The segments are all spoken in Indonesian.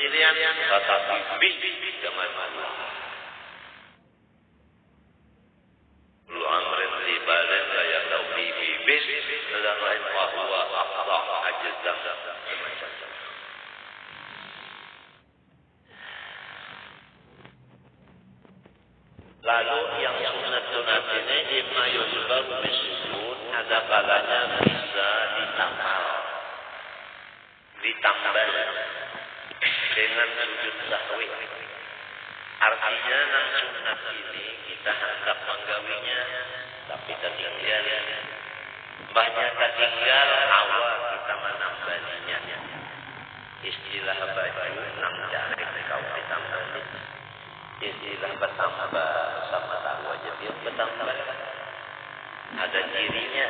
pilihan, tetapi jangan malu. Lu amrin li balin la yaqau fi bis dan lain bahwa afdah ajzam semacam. Lalu yang sunat-sunat ini imma yusbab bisujud, ada kalanya bisa ditambal dengan sujud sahwi. Artinya nang sunat ini kita hendak menggawinya, tapi tertinggal. Banyak tertinggal awal kita menambahnya. Istilah baju nang jari kau ditambah. Istilah bertambah sama tahu aja dia bertambah. Ada dirinya.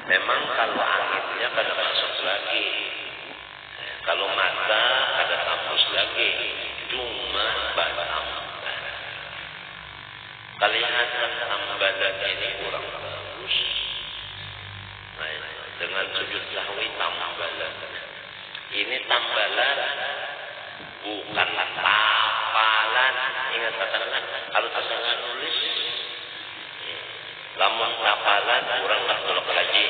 Memang kalau anginnya pada masuk lagi, kalau mata ada hapus lagi, cuma bertambah. Kelihatan tambalan ini kurang bagus. Nah, dengan sujud sahwi tambalan. Ini tambalan bukan tapalan. Ingat katakan kalau kesalahan nulis. Lamun tapalan orang tak tolak haji.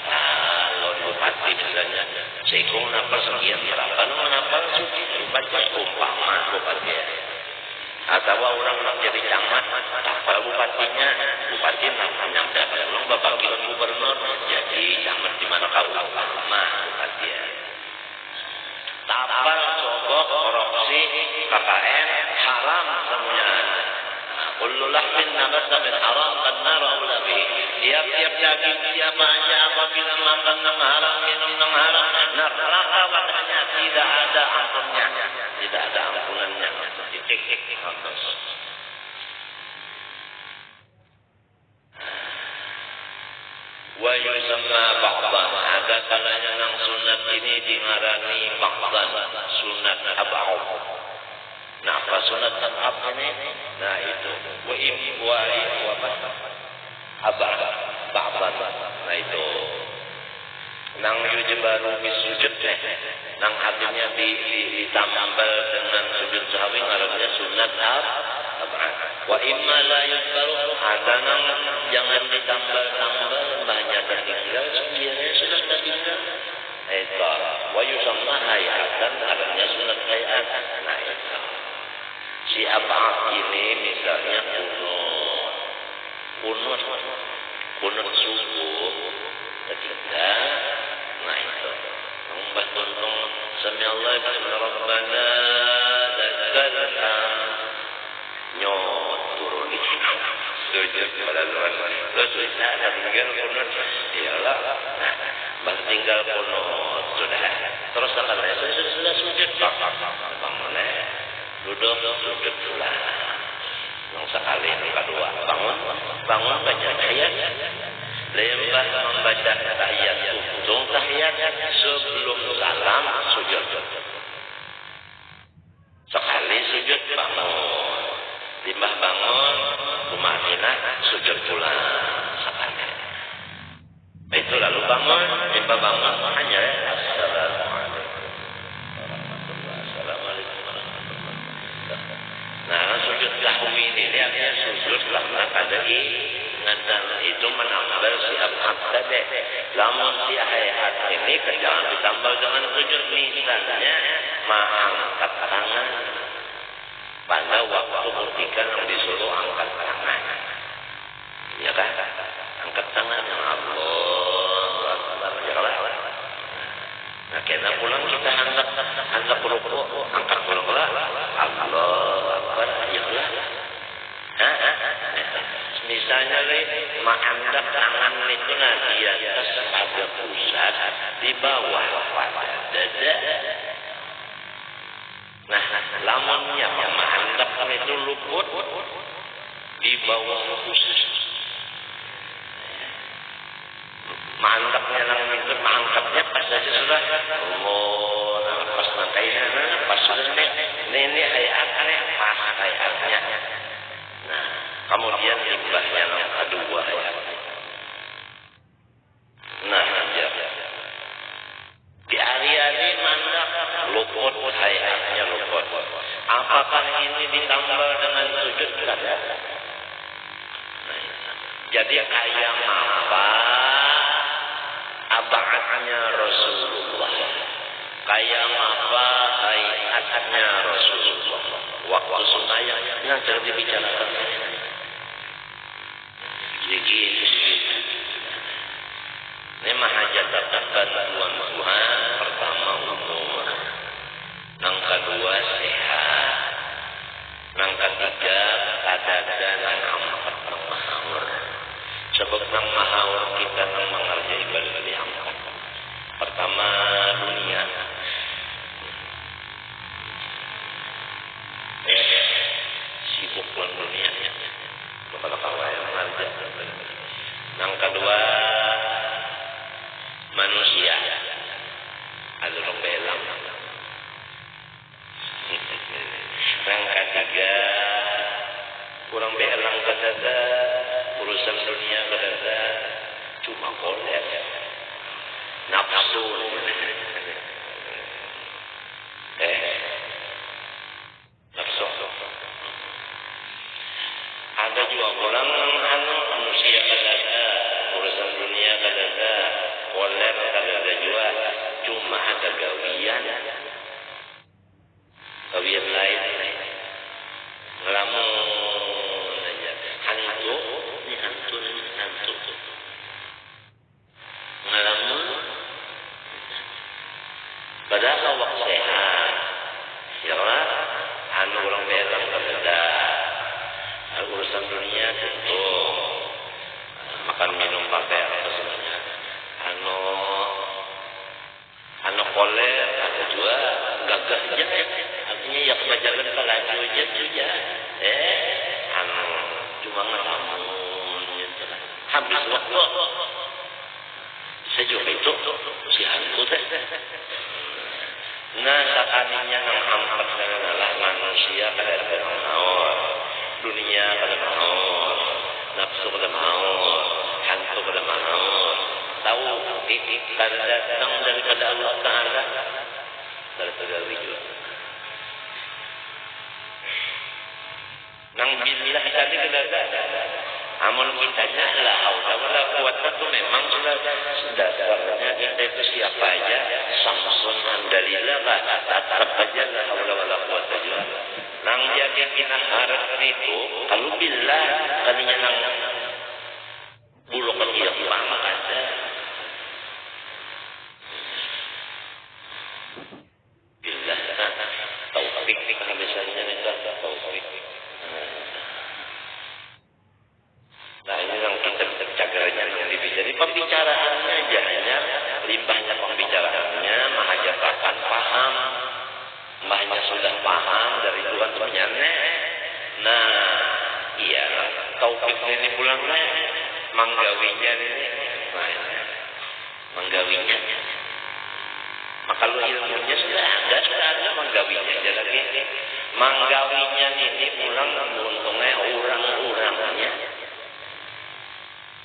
Kalau bupati misalnya, sekong napal sekian berapa? Napal suci bupati umpama bupati. Atau orang nak jadi camat, tapal bupatinya, bupati namanya dapat ulang bapak gubernur, jadi camat di mana kau umpama bupati. Tapal sogok korupsi KKN haram semuanya. Kullu lahmin nabata min haram kan-nar aula bih. Tiap-tiap daging siapa aja apabila makan yang haram, minum yang haram, neraka wadahnya tidak ada ampunnya, tidak ada ampunannya. Titik habis. Wa yusamma ba'dan. Ada kalanya yang sunat ini dingarani ba'dan, sunat ab'ad. Nah, apa sunat ab'ad ini? Nah, itu wa ab'ad ba'dan. Nah, itu nang yujbaru bisujud nang artinya ditambal dengan sujud sahwi ngarannya sunat ab'ad. Wa imma la yujbaru, ada nang jangan ditambal-tambal, banyak tertinggal sekiranya sudah tertinggal. Itu wa yusamma hayatan, artinya sunat hayat. Nah, itu si ab'ad ini misalnya kunut subuh ketika, nah itu membah tuntung sami Allah bismillahirrahmanirrahim dan nyot turun itu sujud pada luar terus ada tinggal kunut iyalah bah tinggal kunut sudah terus akan sudah sujud bangun duduk sujud pula yang sekali yang kedua bangun baca tahiyat lembah membaca tahiyat ujung tahiyat sebelum salam sujud sekali sujud bangun limbah bangun tumanina sujud pula sekali itu lalu bangun limbah bangun hanya nah, sujud sahwi ini artinya sujud lama kadai ngadal itu menambal si ab'ad tadi. Lamun si hayat ini jangan ditambal dengan sujud misalnya mengangkat tangan pada waktu ketika yang disuruh angkat tangan. Ya kan? Angkat tangan Allah Akbar jalan. Nah, kena pulang kita hendak rukuk, angkat pulang Allah Akbar, ayolah. Misalnya mengangkat tangan itu di atas pada pusat, di bawah pada dada. Nah, lamunnya mengangkat itu luput di bawah khusus. Mantapnya lamun itu mengangkatnya pas saja sudah pas nantainya pas sudah ini hayatnya pas hayatnya. Nah, kemudian limbahnya yang kedua ya. Nah, di hari-hari mana luput Jadi kayak apa abadnya Rasulullah, kayak apa hayatnya Rasulullah waktu sembahyang yang terus dibicarakan. Jadi ini mahajatan bantuan Tuhan. Pertama umur, yang kedua sehat, yang ketiga kadada, yang keempat mahaur. Sebab nang mahaur kita nang mengerjai ibadah diangkat. Pertama dunia, sibuk dengan dunia, kepada kawan mengerja. Yang kedua manusia, ada orang belang. Yang ketiga kurang belang kadada, urusan dunia kadada, cuma koler, nafsu. Nafsu. Ada juga orang manusia kadada, urusan dunia kadada, koler kadada juga, cuma ada gawian lain, ngelamun aja, hantu, ngelamun, padahal awak sehat, ya lah, orang belang kadada, urusan dunia tentu, makan minum pakai apa semuanya, koler ada juga gagah aja, artinya ya pelajaran kelaju aja juga, cuma ngelamun, habis waktu, saya juga itu si hantu teh. Nah sakaninya nang hampat adalah manusia kada mau, dunia kada mau, nafsu kada mau, hantu kada mau. Tahu karena datang daripada Allah Ta'ala, daripada wujud. Nang billah tadi kada amun kitanya la haula wala quwata itu memang sudah dasarnya kita itu siapa aja samsun andalillah tetap aja la haula wala quwata juga. Nang jadi kita harap itu kalau billah kalinya nang buluk dia lama ada. Billah taufik misalnya minta taufik. Nah ini yang kita cagarnya yang lebih. Jadi pembicaraannya aja hanya limpahnya pembicaraannya mahajatakan paham, mbahnya sudah paham dari Tuhan sebenarnya. Nah iya taufik ini pulangnya manggawinya ini, manggawinya. Maka lu ilmunya sudah ada manggawinya aja lagi. Manggawinya ini pulang untungnya orang-orangnya.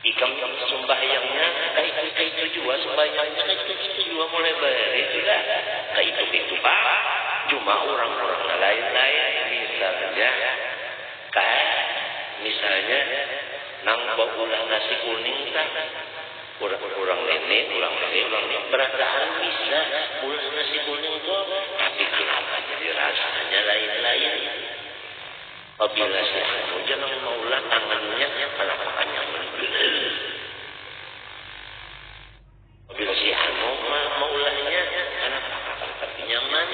Ikam sembahyangnya kayak itu juga sembahyangnya kayak itu juga mulai beri sudah kayak itu pak. Cuma orang-orang lain-lain misalnya nang ulah nasi kuning tak kurang ini beradaan bisa ulah nasi kuning tuh tapi kenapa jadi rasanya lain-lain. Apabila si anu jangan maulah tangannya kenapa nyaman. Apabila si anu maulahnya kenapa tapi nyaman.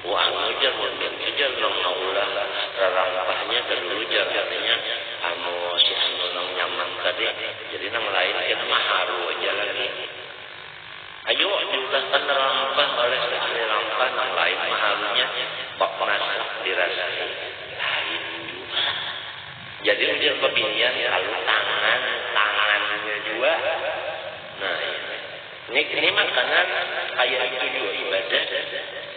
Anu jangan jangan maulah rarampahnya dulu jadinya anu si anu nang nyaman tadi. Jadi nang lain kita mah haru aja lagi. Ayo diudahkan rampah oleh si ahli rampah nang lain mah harunya bak masak dirasai. Jadi dia pemilihan kalau tangannya juga. Nah ini makanan kayak itu juga ibadah.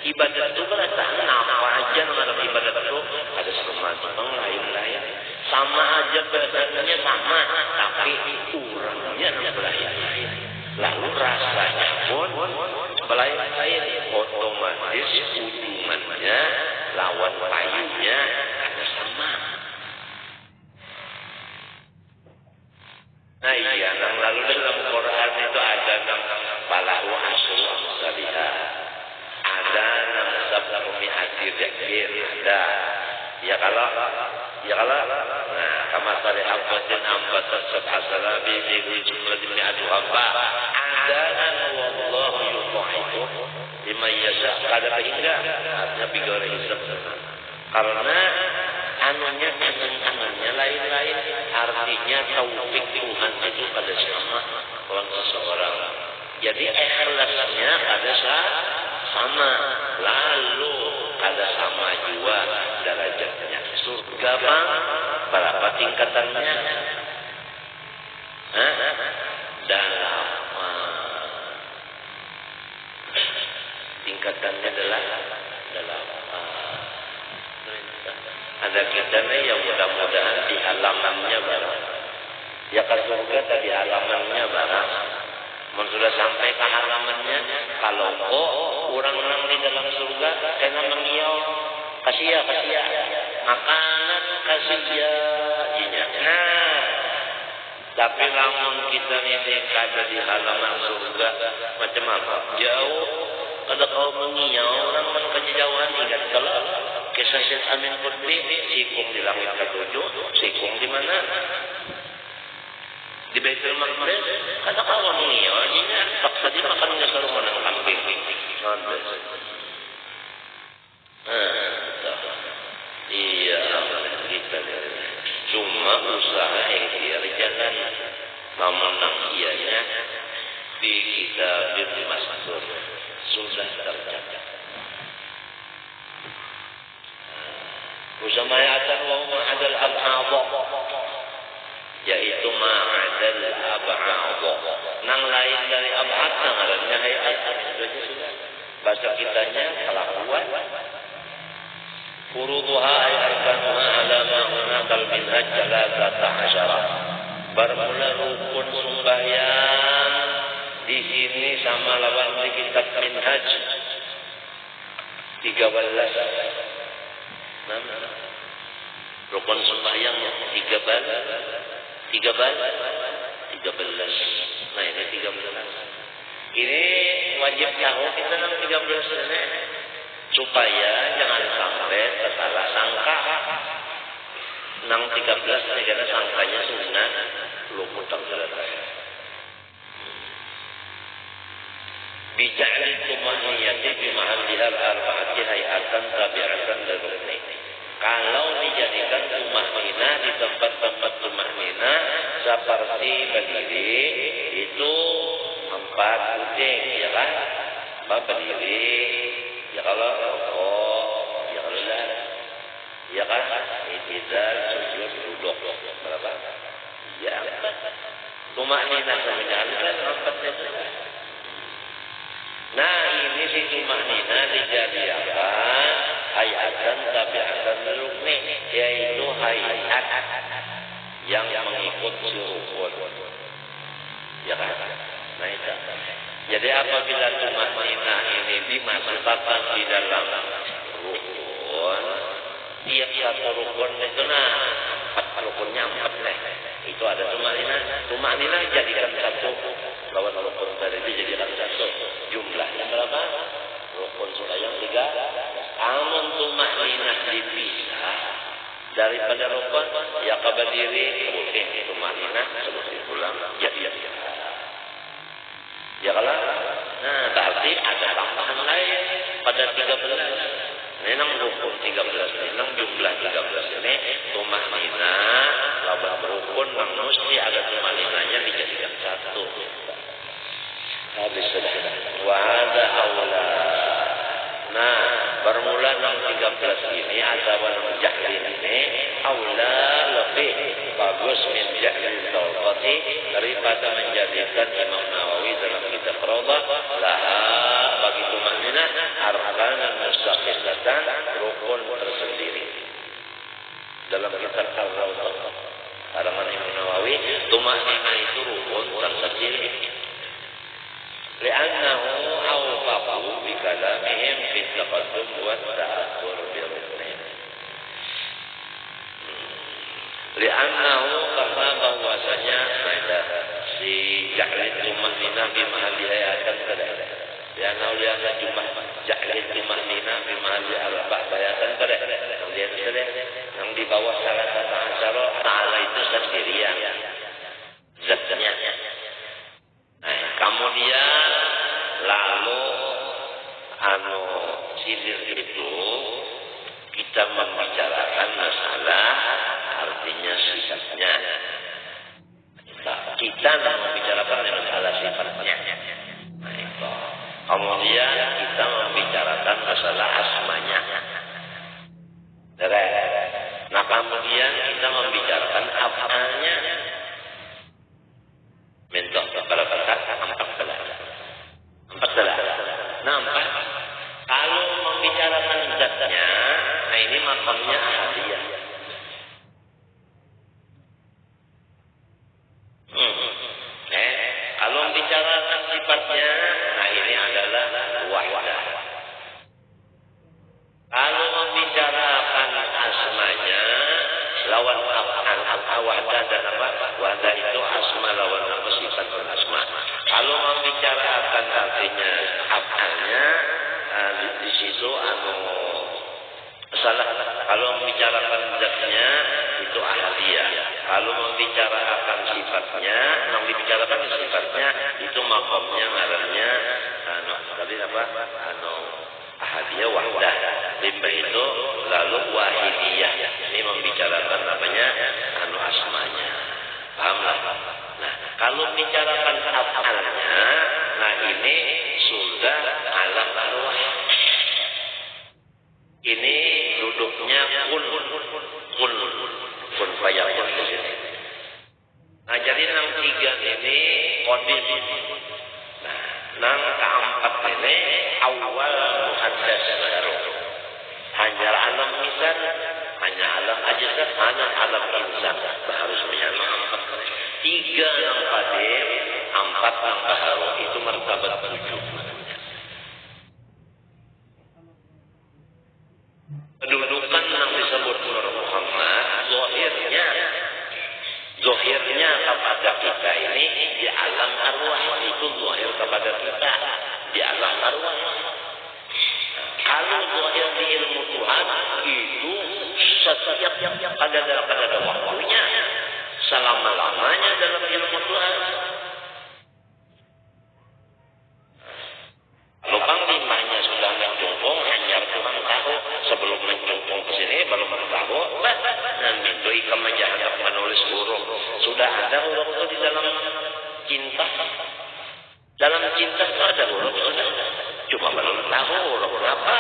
Ibadah itu berarti apa aja nama ibadah itu ada semacam lain-lain. Sama aja badannya sama, tapi kurangnya lain-lain. Lalu rasanya pun lain-lain. Otomatis ujungannya lawan payungnya ada sama. Nah iya, lalu dalam Quran itu ada falahu asyru amsalihha. Ada sab'u mi'ati dzikir, ada. Ya kalau nah kama sari habbatin ambatat sab'a salabi fi jumlatin mi'atu habba. Ada wallahu yudha'ifu liman yasha. Kada hingga artinya bigore hisab. Karena anunya angan-angannya lain-lain, artinya taufik Tuhan itu pada sama orang seseorang. Jadi ikhlasnya pada sama, lalu ada sama juga derajatnya. Surga bang, berapa tingkatannya? Dalam tingkatannya adalah ada kitanya yang mudah-mudahan di halamannya barang. Ya ke surga tadi halamannya barang. Sudah sampai ke halamannya, kalau orang-orang di dalam surga kena mengiau kasih makanan kasih. Nah, tapi lamun kita ini kada di halaman surga macam apa? Jauh. Kada kau mengiau orang kejauhan ingat kalau kisah Syed Amin Qutbi sikung di langit ketujuh, sikung di mana? Di Baitul Maqdis. Kada kau mengiau aja paksa dia makannya sarung menang kambing. Iya, kita cuma usaha ikhtiar jalan memenang ianya di kitab Mastur sudah tercatat. Usamayatan wa ma'adal ab'adha, yaitu ma'adal ab'adha. Nang lain dari ab'ad ngarannya hayat. Bahasa kitanya kelakuan. Furuduha ay arkanuha ala ma'una kal minhaj salasata asyara. Bermula rukun sembahyang di sini sama lawan di kitab Minhaj 13. Rukun sembahyang 13. Nah ini 13. Ini wajib tahu kita nang 13 ini supaya jangan sampai tersalah sangka. Nang 13 ini karena sangkanya sunnah luput terselesai. Bija'li tumaniyati bimahallihal arba'ati hayatan tabi'atan lirukni. Kalau dijadikan tumanina di tempat-tempat tumanina seperti berdiri itu 4 kucing, ya kan? Berdiri, ya kalau ya kalau lah, ya kan? Itidal, sujud, duduk, berapa? Ya, tumanina semenjadikan 4 itu. Nah ini si tumanina dijadikan hayatan tabi'atan rukni, yaitu hayat yang mengikut rukun. Ya kan? Nah itu. Jadi apabila tumanina ini dimasukkan di dalam rukun, tiap satu rukun itu rukunnya 4 itu ada tumanina jadikan satu lawan rukun tadi dijadikan satu. Jumlahnya berapa? Rukun sembahyang 3. Amun tumanina dipisah daripada rukun, ya kabadiri boleh tumanina seperti pulang. Ya kalau nah berarti ada tambahan lain pada 13. Memang rukun 13, memang jumlah 13 ini tumanina lawan rukun mesti ada tumaninanya dijadikan satu. Habis sudah. Wa'ada awla. Nah, bermula 13 ini atau jahlin ini awla lebih bagus min jahlin tawqati daripada menjadikan Imam Nawawi dalam kitab Rawdah laha bagi tumanina arkanan mustaqillatan rukun tersendiri. Dalam kitab Rawdah karangan Imam Nawawi tumanina itu rukun tersendiri. لأنه أوفق بكلامهم في التقدم والتأخر بركنين. لأنه karena bahwasanya nina bimahaliha akan kada. Ya nauliana jumlah jahil jumlah nina bimahaliha arba'ah bayatan kada. Yang dia kada. Yang di bawah salah satu asyara ta'ala itu sendirian. Zatnya. Nah, kemudian lalu silir itu kita membicarakan masalah artinya sifatnya. Kita membicarakan masalah sifatnya. Nah, itu. Kemudian kita membicarakan masalah asmanya. Nah, kemudian kita membicarakan af'alnya. Mentok kepala kata 14. Nampak? Kalau membicarakan zatnya, nah ini makamnya ahadiyah. Kalau membicarakan sifatnya, nah ini adalah wahdah. Kalau membicarakan asmanya, lawan wahdah dan apa? Wahdah itu asma lawan apa sifat dan asma. Kalau membicarakan artinya af'alnya, di situ salah. Kalau membicarakan zatnya itu ahadiyah. Kalau membicarakan sifatnya, membicarakan sifatnya itu makamnya ngarannya tadi apa? Ahadiyah wahdah. Limbah itu lalu wahidiyah. Ini membicarakan namanya asmanya. Pahamlah? Nah, kalau membicarakan af'alnya, nah ini sudah alam arwah. Ini duduknya kun fayakun di sini. Nah, jadi nang tiga ini qadim. Nah, nang keempat ini awal muhaddas baru. Hanya alam misal, hanya alam ajzat, hanya alam insan. Harus menyala empat. Tiga nang qadim, empat nang baru. Itu martabat 7. Kedudukan yang disebut Nur Muhammad, zohirnya kepada kita ini di alam arwah, itu zohir kepada kita di alam arwah. Kalau zohir di ilmu Tuhan itu setiap pada waktunya, selama-lamanya dalam ilmu Tuhan. Lubang limahnya sudah mencumpung, hanya Tuhan tahu. Sebelum mencumpung ke sini, belum tahu. Dan itu ikhamnya hendak menulis huruf. Sudah ada huruf itu di dalam cinta. Dalam cinta itu ada huruf sudah. Cuma belum tahu huruf apa.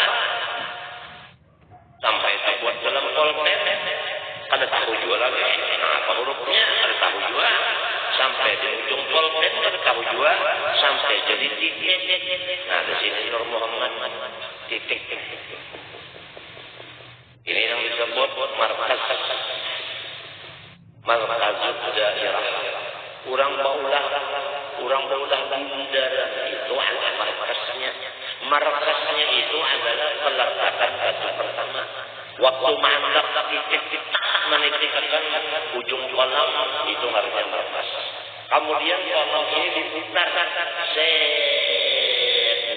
Sampai terbuat dalam kolben. Ada tahu juga lagi. Nah, apa hurufnya? Ada tahu juga. Sampai di ujung kolben ada tahu juga. Sampai jadi titik. Nah, di sini Nur Muhammad titik. Ini yang disebut markaz daerah. Orang baulah bundaran itu adalah markaznya. Markaznya itu adalah peletakan batu pertama. Waktu mandak titik menikahkan ujung kolam itu harusnya markaz. Kemudian kolam ini diputar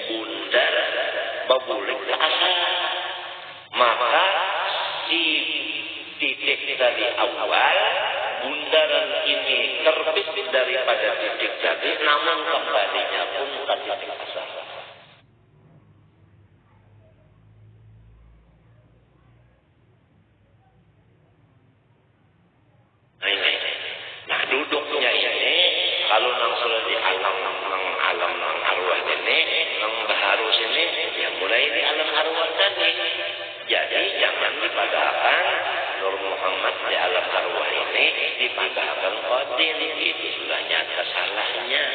bundar babulik ke atas. Maka di titik dari awal bundaran ini terbit daripada titik tadi, namun kembalinya pun ke titik asal. Nah, duduknya ini kalau nang sudah di alam arwah ini, nang baharu sini, yang mulai di alam arwah tadi. Jadi jangan dipadahkan Nur Muhammad di alam arwah ini dipadahkan qadim. Itu sudah nyata salahnya.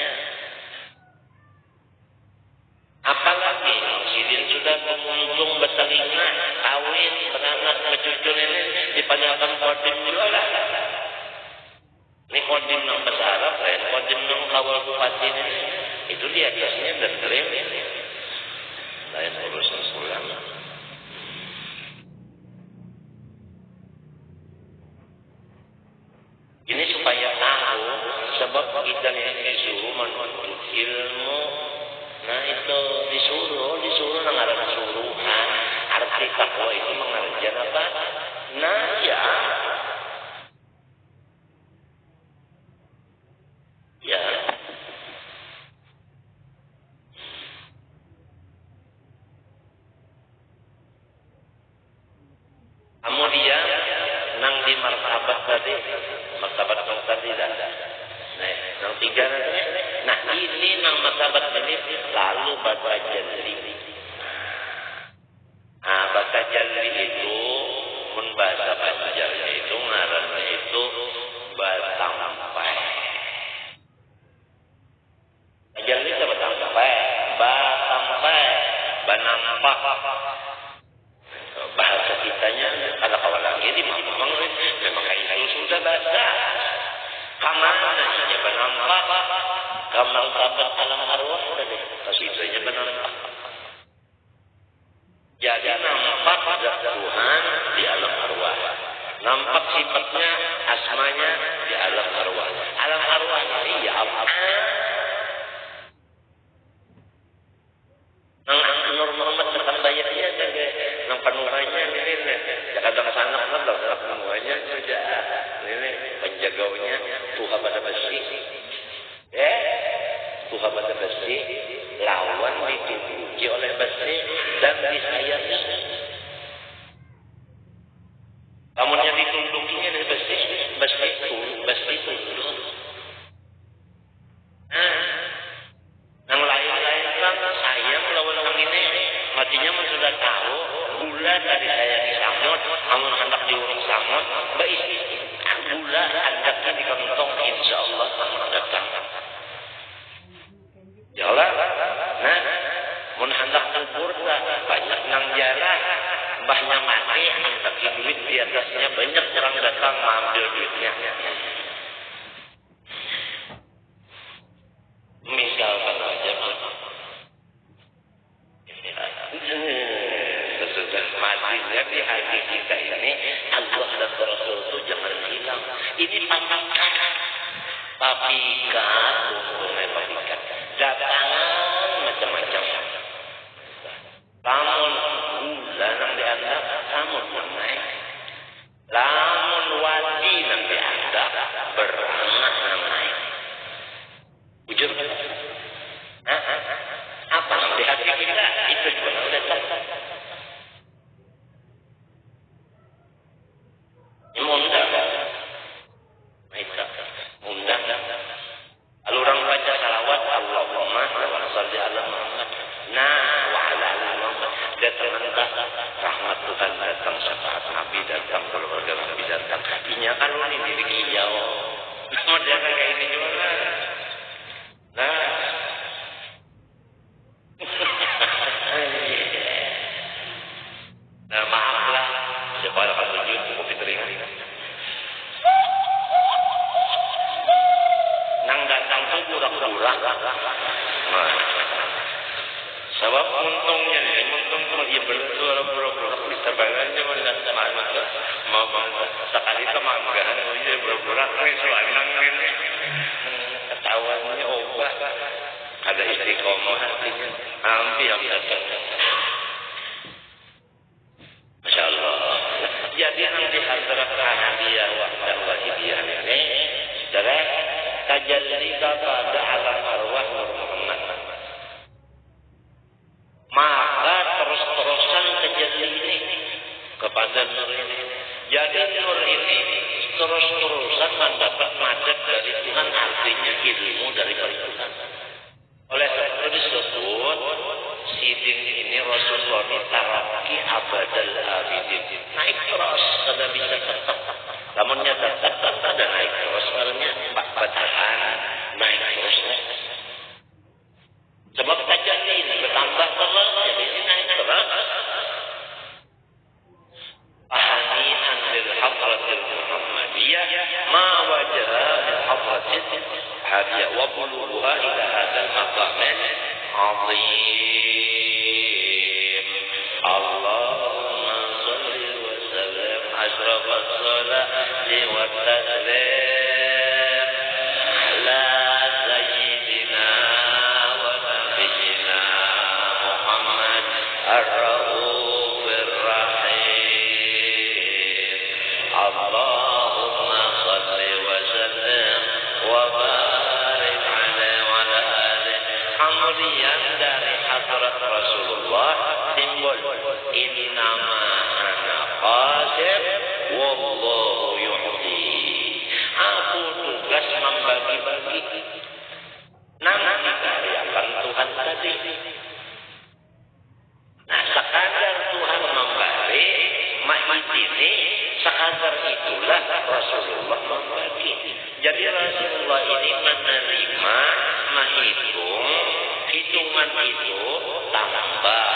Apalagi sidin sudah beruntung bertelinga, kawin, beranak, bercucur ini dipadahkan qadim juga lah. Ini qadim yang besar, qadim yang kawal bupati ini. Itu di atasnya dan krim. Lain urusan pulang. Ini supaya tahu sebab kita ini disuruh menuntut ilmu. tadi, martabat yang tadi dah. Nah, yang tiga nanti. Nah, ini nang martabat ini lalu baca jalli. Baca jalli itu mun bahasa Banjarnya itu ngarannya itu batampai. Jalli itu batampai, banampak. Bahasa kitanya ada kawan lagi di memang itu sudah bahasa. Kamana saja banampak, kamar sahabat alam arwah sudah deh. Kasihnya banampak. Jadi nampak zat Tuhan di alam arwah. Nampak sifatnya, asmanya di alam arwah. Alam arwahnya iya apa? Nur Muhammad datang bayarnya saja. Nang panuranya ini. Ya kadang sana kan lah semuanya saja. Ini penjagaunya Tuhan pada besi. Tuhan pada besi lawan ditunjuki oleh besi dan disayangi. Namunnya ditunjukinya dari besi tunduk. Yang lain-lain kan sayang lawan yang ini matinya man sudah tahu gula dari sayangi samut, amun hendak diurung samut, baik gula hendaknya di kantong insya Allah amun datang. Yalah, nah, mun hendak kubur banyak nang jarah, mbahnya mati, tapi duit di atasnya banyak orang datang mengambil duitnya. Misalkan aja, sesudah matinya di hati kita ini, Allah dan Rasul itu jangan hilang. Ini pastikan, pastikan, bukan pastikan. Datangan macam-macam. Lamun gula nang dianggap, lamun naik. Lamun wadi nang dianggap, beranak nang naik. Jujur kan? Apa nang di hati kita? Itu juga nang datang. Kalau orang baca salawat Allahumma sholli ala Muhammad wa ala ali Muhammad, datang rahmat Tuhan datang, syafaat Nabi datang, keluarga Nabi datang. Inya kan ini diri hijau. Model kayak ini juga. Nah. Nah, maaflah siapa yang akan tunjuk kopi teringat. Nang datang tuh burak-burak. Nah, sebab untungnya nih, untung tuh ya betul burak-burak bisa bangannya mendat mana mau sekali kemanggahan ya burak-burak nih selanang ini. Ketahuannya obat. Ada istiqomah hatinya. Hampir yang datang. Masya Allah. Jadi yang di hadrat Ahadiyah dan Wahidiyah ini, saudara, tajalli kepada alam arwah Nur Muhammad. Maka terus-terusan tajalli ini kepada Nur ini. Jadi Nur ini terus-terusan mendapat madad dari Tuhan, artinya ilmu dari Tuhan. Oleh sebab itu disebut sidin ini Rasulullah taraki abadal abidin. Naik terus, kada bisa tetap. Namunnya tetap ada naik terus, maksudnya bacaan naik terus. Sebab tajalli ini bertambah terus, jadi ini naik terus. Ahani'an lil hadratil Muhammadiyah ma wajaha min hadratil hadiyah wa buluha ila hadzal maqam azim. Allahumma shalli wa sallim ashrafas salati wa taslim ala sayyidina wa nabiyyina Muhammad ar-Raufir Rahim. Allahumma shalli wa sallim wa barik alaihi wa ala alihi. Kemudian dari hadrat Rasulullah simbol innama ana qasim wallahu yu'ti. membagi-bagi. Nanti karyakan Tuhan tadi. Nah, sekadar Tuhan memberi, mayit ini sekadar itulah Rasulullah membagi. Jadi Rasulullah ini menerima, menghitung, hitungan itu tambah,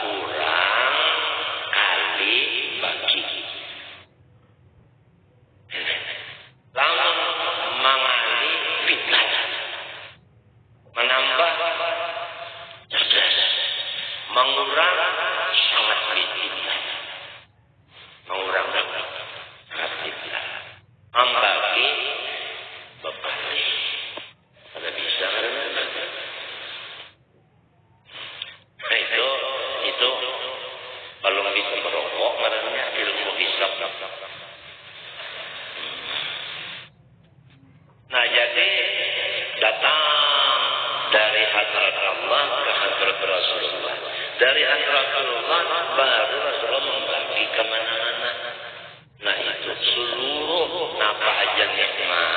kurang, kali, bagi. Lalu mengali pintar, menambah cerdas, mengurang sangat pintar, mengurang sangat pintar, membagi berbagi. Ada bisa kan? Itu belum bisa merokok, makanya ilmu hisab. Nah, jadi datang dari hadrat Allah ke hadrat Rasulullah. Dari hadrat Rasulullah baru Rasulullah membagi kemana-mana. Nah, itu seluruh napa aja nikmat.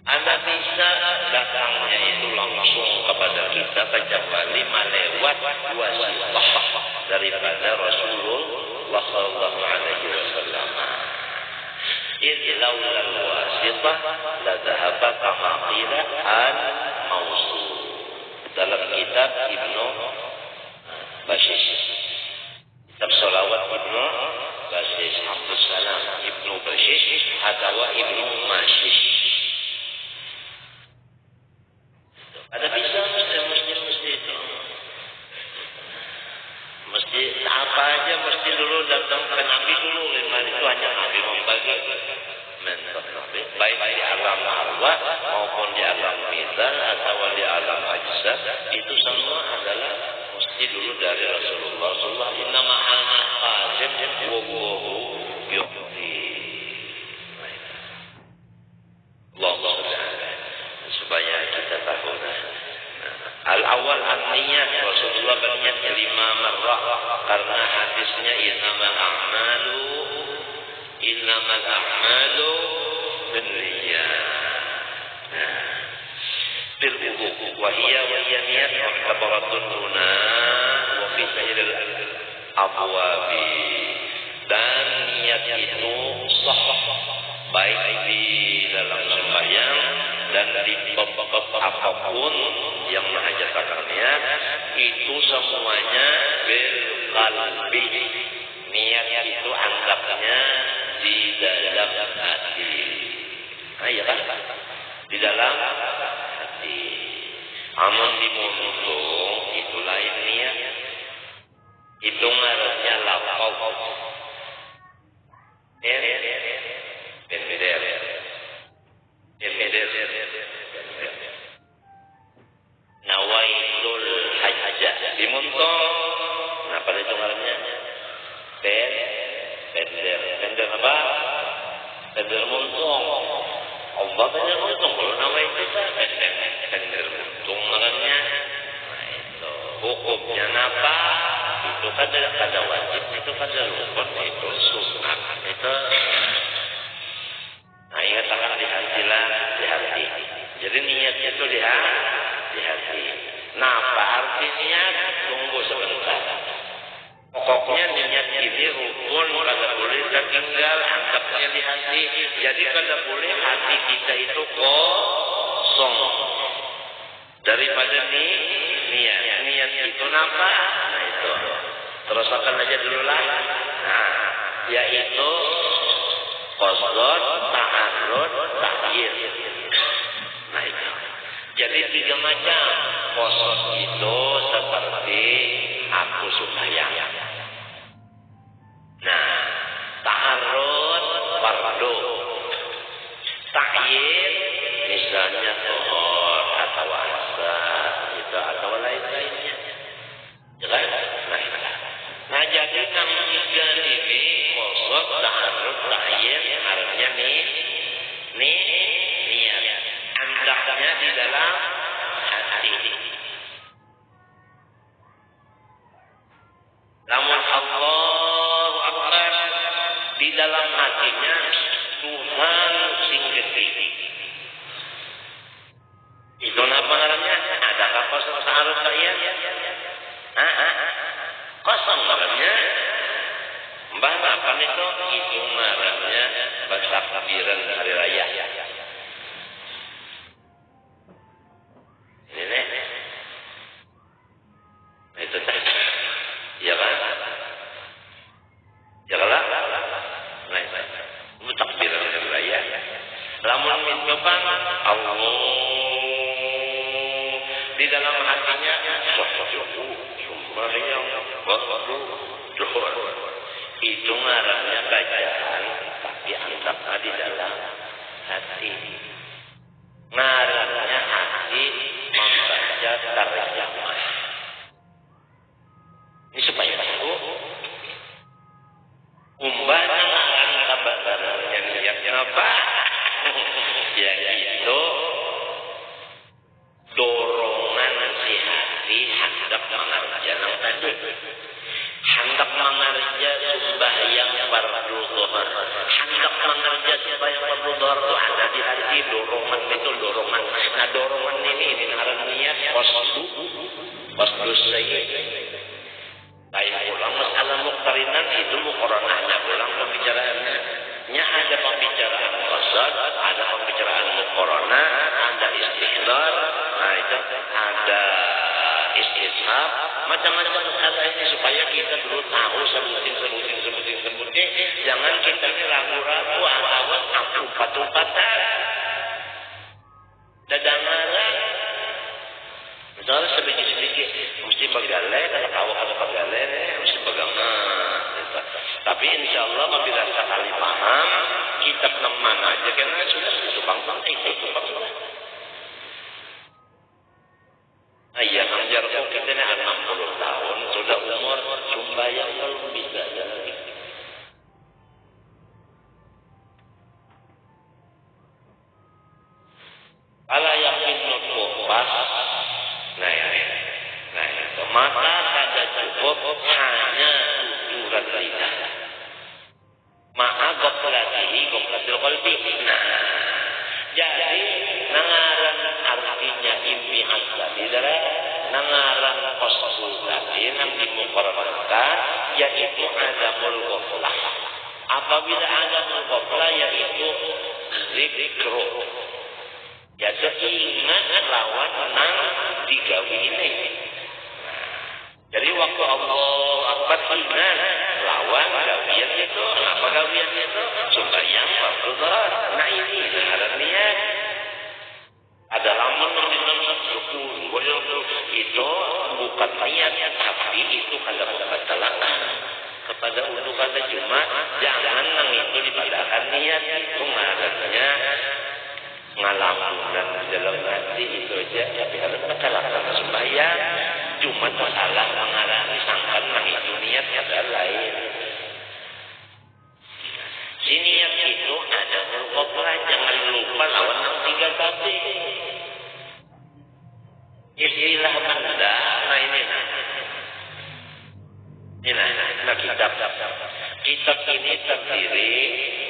Anda bisa datangnya itu langsung kepada kita kecuali melewat wasilah daripada Rasulullah sallallahu alaihi wasallam. Idlau lal wasitah la dhahaba kama qila al mausul. Dalam kitab Ibnu Bashish, kitab Shalawat Ibnu Bashish, Abdul Salam Ibnu Bashish atau Ibnu Mashish. Ada bisa mesti itu. Mesti apa aja mesti dulu datang ke Nabi dulu. Itu hanya Nabi membagi. Baik di alam arwah maupun di alam mizan atau di alam ajza, itu semua adalah mesti dulu dari Rasulullah sallallahu alaihi wasallam. Nama anak qasim wa huwa yuqdi. Allah supaya kita tahu. Al-awwal an-niyat, Rasulullah berniat 5 marrah karena hadisnya innamal a'malu binniyat. Bil wudu wa hiya niyat mu'tabaratun huna wa fi sairil abwabi. Dan niat itu sah baik di dalam sembahyang dan di bab-bab apapun yang menghajatkan niat, itu semuanya bil qalbi. Niat itu anggapnya di dalam hati. Nah, iya kan? Di dalam hati. Amun di mulut itu lain niat. Itu ngarannya lafaz. Nawaitul hajjah dimuntung. Nah, pada itu ngarannya pender apa? Pender muntung. Allah pender muntung. Kalau nawaitul pender muntung ngarannya. Nah, itu hukumnya apa? Itu kada wajib, itu kada rukun, itu sunat, itu. Nah, ingat akan di hati. Jadi niatnya itu di hati. Nah, apa arti niat? Tunggu sebentar. Pokoknya niat ini rukun, kada boleh tertinggal, anggapnya di hati. Jadi kada boleh hati kita itu kosong daripada niat. Niat itu apa? Nah, itu. Terus akan aja dulu lah. Nah, yaitu qasd, ta'arrud, ta'yid. Nah, itu. Jadi 3 macam. Qasd itu seperti aku sembahyang. Nah, ta'arrud fardu. Ta'yid misalnya zuhur atau asar itu atau lain-lainnya. Jelas? Nah, jadi 3 ini qasd, ta'arrud, ta'yid artinya niat. Andaknya di dalam hati. Namun Allahu Akbar di dalam hatinya Tuhan sing gede. Itu apa ngarannya? Adakah kosong seharus kalian? Kosong ngarannya. Mbah kapan itu? Itu ngarannya bertakbiran hari raya. Ini nih. Itu teh. Iya kan? Ya kalah. Nah, itu takbiran hari raya. Lamun mitbang Allah di dalam hatinya Maryam waktu doa itu ngarannya bacaan tapi antakna di dalam hati ngarannya hati membaca tarjamah ini supaya tahu umbana ngaran kabarannya niatnya apa yaitu dorongan si hati hendak mengerjakan tadi hendak mengerja sembahyang fardu zuhur hendak mengerja sembahyang fardu zuhur itu ada di hati dorongan itu dorongan nah dorongan ini ngaran niat wasdu sayyi lain ulang masalah muqtarinan itu muqaranahnya ulang pembicaraannya ada pembicaraan qasad ada pembicaraan muqaranah ada istihdar nah itu ada istishab macam-macam hal ini supaya kita dulu tahu sebutin jangan kita ini ragu-ragu atau umpat-umpatan dadangaran misalnya sedikit-sedikit mesti begalai kalau kawak ada begalai mesti pegangan tapi insya Allah apabila sekali paham kita teman aja karena sudah subang-bang itu ayah Hamjar kok kita ini 60 tahun sudah umur sembahyang belum bisa lagi ala yakin pas nah itu maka kada cukup hanya tuturan lidah maka goflatil qalbi nah jadi nangaran artinya impi asladidara nangaran qasdul tadi yang dimuqarrarkan yaitu adamul ghaflah apabila adamul ghaflah yaitu zikru yaitu ingat lawan nang digawi ini jadi waktu Allah akbar ingat lawan gawian itu apa gawian itu sembahyang fardu zuhur nah ini ngaran niat ada lamun dalam syukur itu bukan niat tapi itu kada membatalkan kepada untuk kada cuma jangan nang itu dipadakan niat itu ngarannya ngalamunan dalam hati itu aja tapi harus membatalkan sembahyang cuma salah mengarani sangkan nang itu niat ada lain si niat itu ada berkoplah jangan lupa lawan nang 3 tadi istilah benda nah ini kitab ini terdiri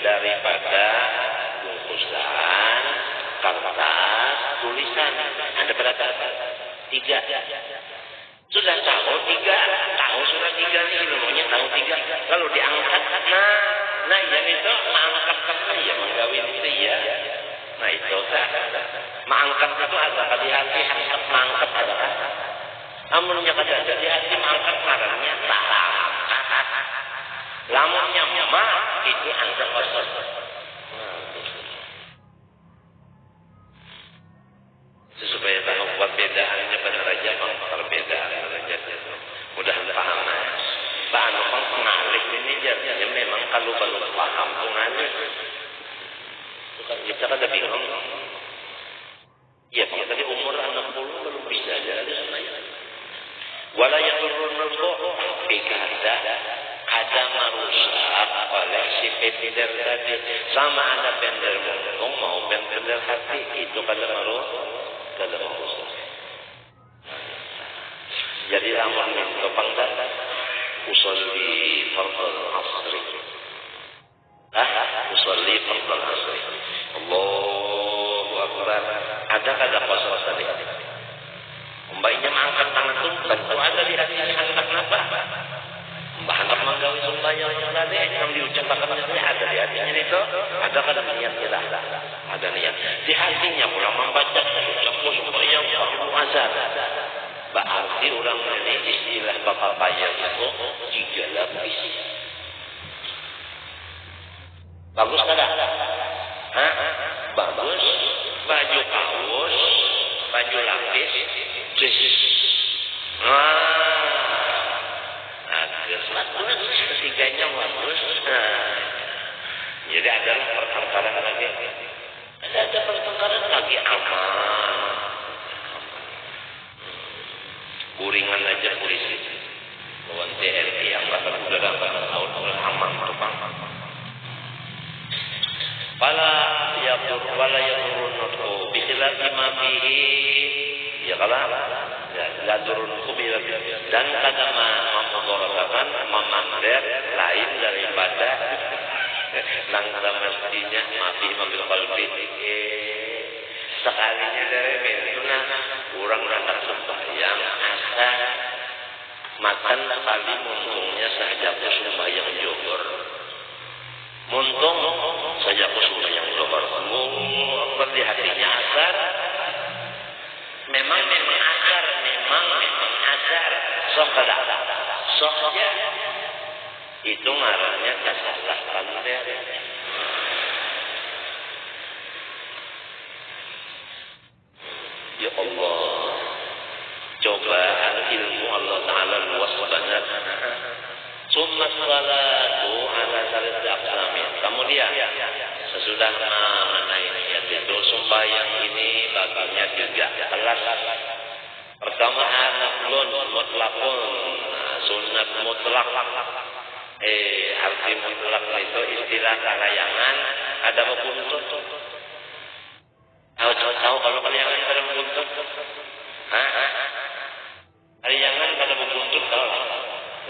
daripada bungkusan kertas tulisan ada berapa 3 sudah tahu 3 tahu sudah 3 nih ilmunya tahu 3 kalau diangkat nah yang itu angkat ya menggawin itu ya nah itu mengangkat itu ada di hati angkat mengangkat ada namunnya kada ada di hati mengangkat marahnya tak lamunnya mama itu angkat kosong supaya tahu perbedaannya benar aja bang perbedaan derajatnya mudah paham bahan bang pengalih ini jadinya memang kalau belum paham pengalih kita kada bingung ya tadi umur 60 belum bisa jadi sebenarnya wala yadurrun nubuh bikada kada merusak oleh si pender tadi sama ada pender muntung mau pender hati itu kada merusak jadi lamun itu pangdata usolli fardal asri usolli fardal asri Allahu akbar ada kada qasar tadi Baiknya mengangkat tangan itu tentu ada di hatinya hendak kenapa? Mbah hendak menggawi sembahyang yang tadi yang diucapkan itu ada di hatinya itu. Ada kan niat kita? Ada niat. Di hatinya pula membaca ucapan sembahyang fardu azan. Berarti orang ini istilah bapak payah itu 3 lapis. Bagus tak? Hah? Bagus. Baju kaos, baju lapis, cis. Bagus. Ketiganya bagus. Jadi adalah pertengkaran lagi. Ada pertengkaran lagi aman. Kuringan aja polisi. Lawan TNI yang bahkan udah 8 tahun aman tuh bang. Wala yadurunku bikhilati ma fihi ya kalah ya yadurunku dan kata memudoratakan memandar lain daripada langkah mestinya mafi mabil qalbi sekalinya dari mentuna orang hendak sembahyang asal makan kali muntungnya saja sembahyang johor muntung saja sembahyang johor seperti hatinya asar memang asar sok aja itu ngarannya kasalah pandai. Ya Allah, cobaan ilmu Allah Ta'ala luas banget. Summa salatu ala salati aqsamin. Kemudian sesudah mengenai niat itu sembahyang ini baginya 3 kelas. Pertama naflun mutlaqun, sunat mutlak. Arti mutlak itu istilah kalayangan ada bebuntut. Tahu kalau kalayangan pada bebuntut? Kalayangan pada bebuntut tahu?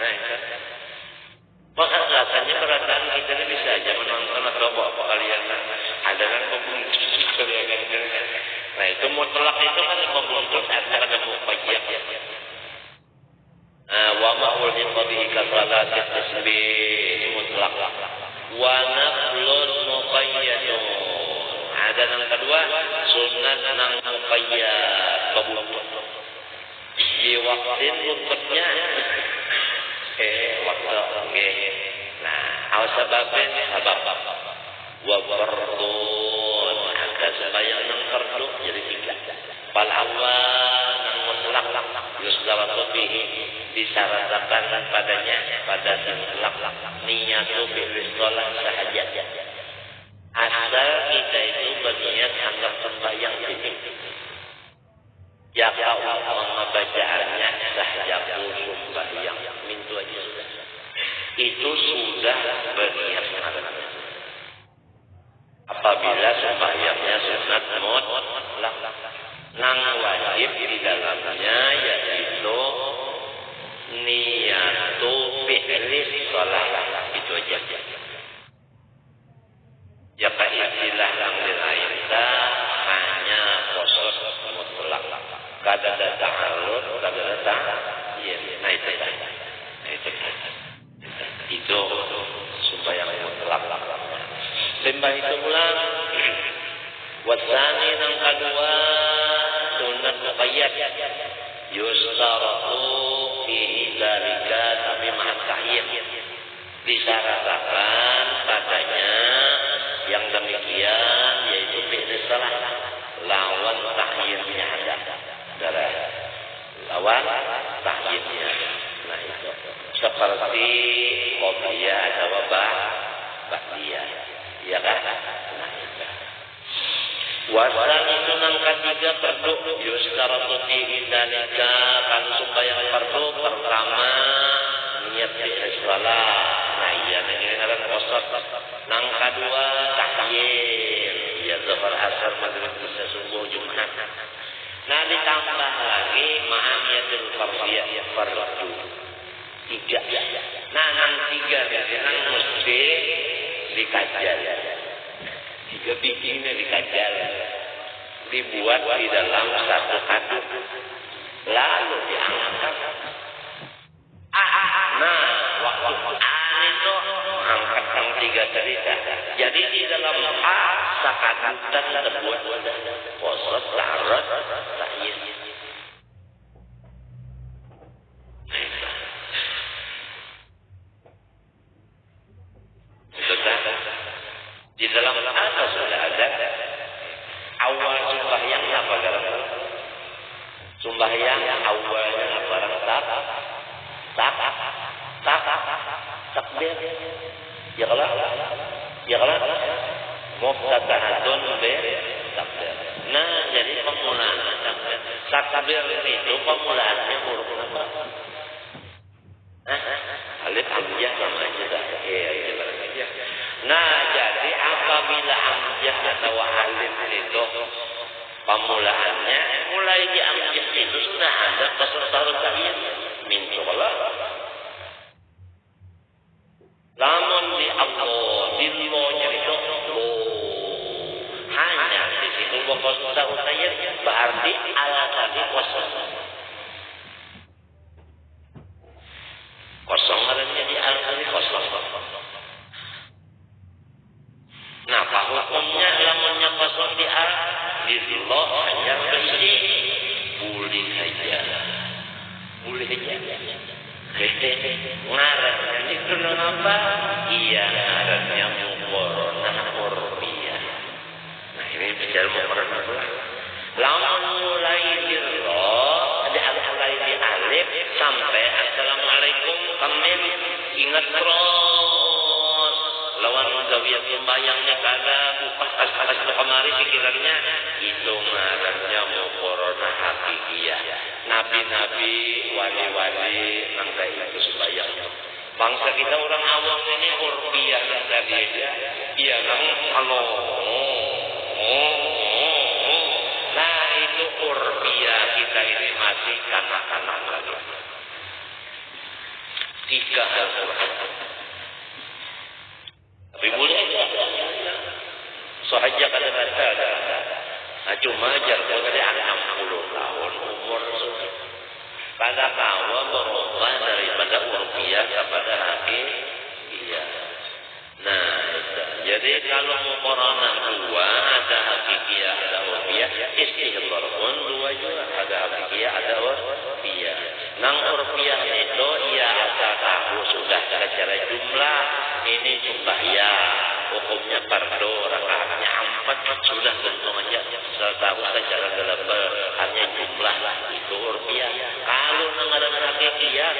Nah itu. Maka rasanya perasaan kita ini bisa aja menonton atau bawa kalayangan. Ada kan bebuntut kalayangan. Nah itu mutlak itu kan bebuntut artinya ada muqayyad. Wa ma'ulhi qabihi kasalati tasbih mutlak. Wa naflun muqayyadun. Ada yang kedua sunat nang muqayyad bebuntut. Di waktu lututnya waktu nah al sababin sabab wa fardun ada sembahyang nang fardu jadi 3 fal awal nang mutlak yusdaratu bihi disyaratkan padanya pada mutlak niyatu bil shalah sahaja asal kita itu berniat hendak sembahyang ini ya Allah bacaannya sahaja sembahyang mintu aja sudah itu sudah berniat sebenarnya. Apabila sembahyangnya sunat mutlak nang wajib di dalamnya yaitu niyatu fi'li shalah itu aja. Jika istilah yang dilainkan hanya khusus mutlak. Kada ada ta'alud, kada ada ta'yin. Nah itu sembahyang mutlak. Sembah itu ulang. Wasani yang kedua sunat muqayyad. Yustaratu fi dzalika tapi ma'at tahyin. Disyaratkan padanya yang demikian yaitu fi'il salah lawan tahyinnya ada. Lawan tahyinnya. Nah itu seperti qobliyah ada ba'diyah. Ya kan? Nah itu. Wasan itu nang ketiga fardu yustaratu fi dzalika kalau sembahyang fardu pertama niat salat. Nah iya ini ngaran qasad. Nang kedua tahyin ya zuhur asar maghrib isya subuh jumat. Nah ditambah lagi ma'aniyatul fardiyah fardu 3. Nah nang 3 nang mesti dikajal. 3 bijinya dikajal. Dibuat di dalam satu kadu. lalu diangkat. Nah, waktu itu angkat yang 3 cerita. Jadi di dalam sakatan tersebut posot, tarot, ta'yid. Di dalam apa sudah ada awal sembahyang apa dalam sembahyang awalnya barang takbir ya kalau muftatahatun takbir. Nah, jadi pemulaan takbir itu pemulaannya huruf apa? Alif hamzah sama aja dah. Nah, jadi apabila hamzah atau alif itu pemulaannya mulai di hamzah itu sudah ada peserta ta'yid min sholat. Namun di Allah, di lo-nya itu hanya di situ peserta ta'yid berarti alasannya kosong. Kosong adanya di alasannya kosong. Nah, apa hukumnya lamunnya kosong di Allah hanya berisi boleh saja. Ngaran itu apa? Iya, ngarannya muqaranah urfiyah. Nah, ini bicara muqaranah. Lamun mulai di mulai di alif sampai assalamualaikum kamil ingat terus. Lawan gawiyat sembahyangnya kada buka pas kemari pikirannya itu ngarannya muqaranah hakikiyah. Nabi-nabi, wali-wali nangka itu sembahyang. Bangsa kita orang awam ini urfiyah yang tadi aja. Iya nang halo. Nah, itu urfiyah kita ini masih kanak-kanak lagi. 3 Al-Quran. Tapi boleh aja. Sahaja kada baca ada. Nah, cuma jargon tadi 60 tahun umur sudah. Pada kawa berubah daripada urfiyah kepada hakikiyah. Nah, itu. Jadi kalau muqaranah 2 ada hakikiyah, ada urfiyah. Istihbar pun 2 juga ada hakikiyah, ada urfiyah. Nang urfiyah itu ia asal tahu sudah secara jumlah ini sembahyang. Hukumnya fardu, rakaatnya 4 sudah tentu aja asal tahu secara global hanya jumlah itu urfiyah. Kalau mengenai hakikiyah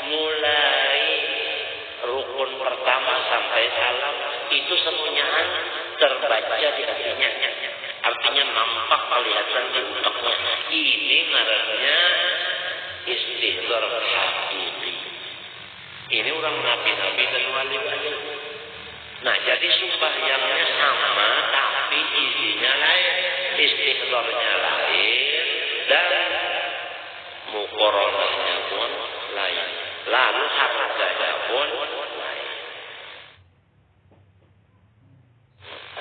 mulai rukun pertama sampai salam itu semuanya terbaca di hatinya. Artinya nampak kelihatan di utaknya. Ini ngarannya istihdar hakiki. Ini orang nabi-nabi dan wali-wali. Nah, jadi sembahyangnya sama tapi isinya lain, istihdarnya lain dan muqaranahnya pun lain. Lalu harganya pun lain.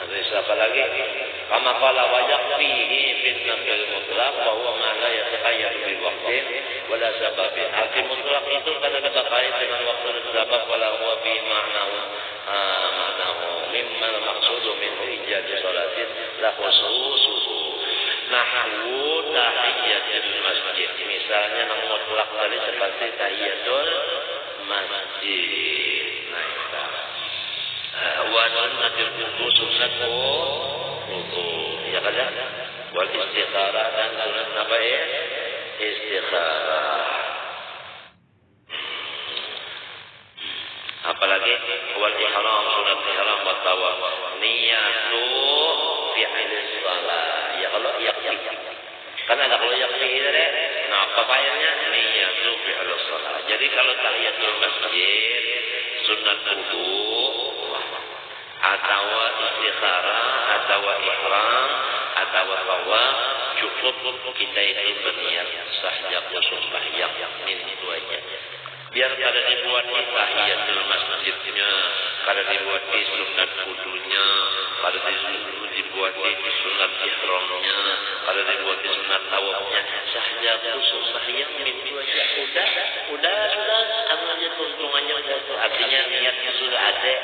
Ada siapa lagi? Kama qala wa yakfihi bin nafil mutlaq bahwa ma la yataqayyad bil waqtin wala sababin. Arti mutlak itu kada terkait dengan waktu dan sebab wala huwa fi ma'nahu mimma maqsudu min ijad salatin la khususuhu. Nahwu tahiyatul masjid. Misalnya nang mutlak tadi seperti tahiyatul masjid. Nah, itu. Wa sunnatul wudu sunnatu wudu. Ya kan? Wal istikharah dan sunat apa ya? Istikharah. Apalagi wal ihram sunat ihram wa tawaf. Niyatu fi'il shalah. Ya kalau yakfi. Kan ada kalau yakfi itu deh. Nah, apa payahnya? Niyatu fi'il shalah. Jadi kalau tahiyatul masjid sunat wudu atau istikharah atau ihram atau tawaf cukup kita itu berniat sahnya sembahyang itu aja. Biar kada dibuat di tahiyatul masjidnya, kada dibuat di sunat wudunya, pada dibuat di sunat ihramnya, pada dibuat di sunat tawafnya. Sahjatu sembahyang itu aja udah anu aja keuntungannya udah tuh. Artinya niatnya sudah ada.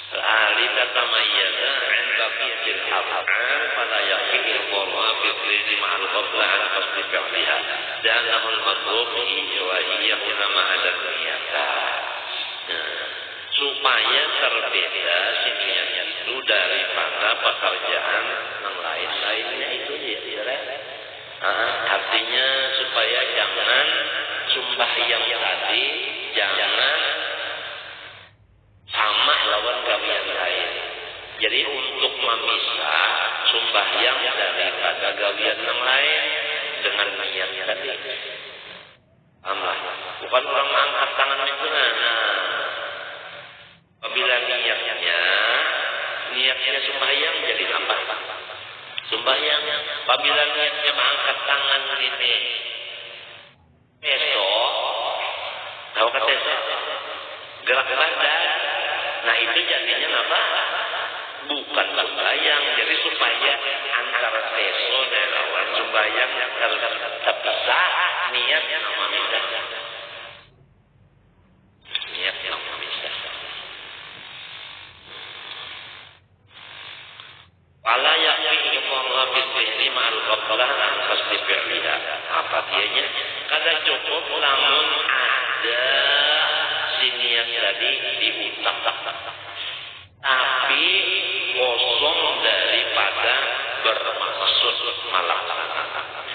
Al-alita tamayyaza 'an baqiyatil af'al fala yaqihi Allah bi qili ma'al qabla ala qasdi fi'liha dan lahul matlub wa hiya huna ma'adan niyata. Supaya terbeda si niat itu daripada pekerjaan yang lain-lainnya itu ya. Artinya supaya jangan sembahyang tadi jangan sama lawan gawian lain. Jadi untuk memisah sembahyang daripada gawian yang lain dengan niat tadi. Amal. Bukan orang angkat tangan itu apabila niatnya sembahyang jadi apa? Sembahyang. Apabila niatnya mengangkat tangan ini esok, tahu kata esok? Gerak badan. Nah itu jadinya apa? Bukan sembahyang. Jadi supaya antara teso dan lawan sembahyang terpisah niatnya sama misah. Niatnya sama misah. Wala yakfi Allah bisihni ma'al qablah pasti fi'liha. Apa dianya? Kada cukup namun ada niat tadi diutak, tapi kosong daripada bermaksud melaksanakan.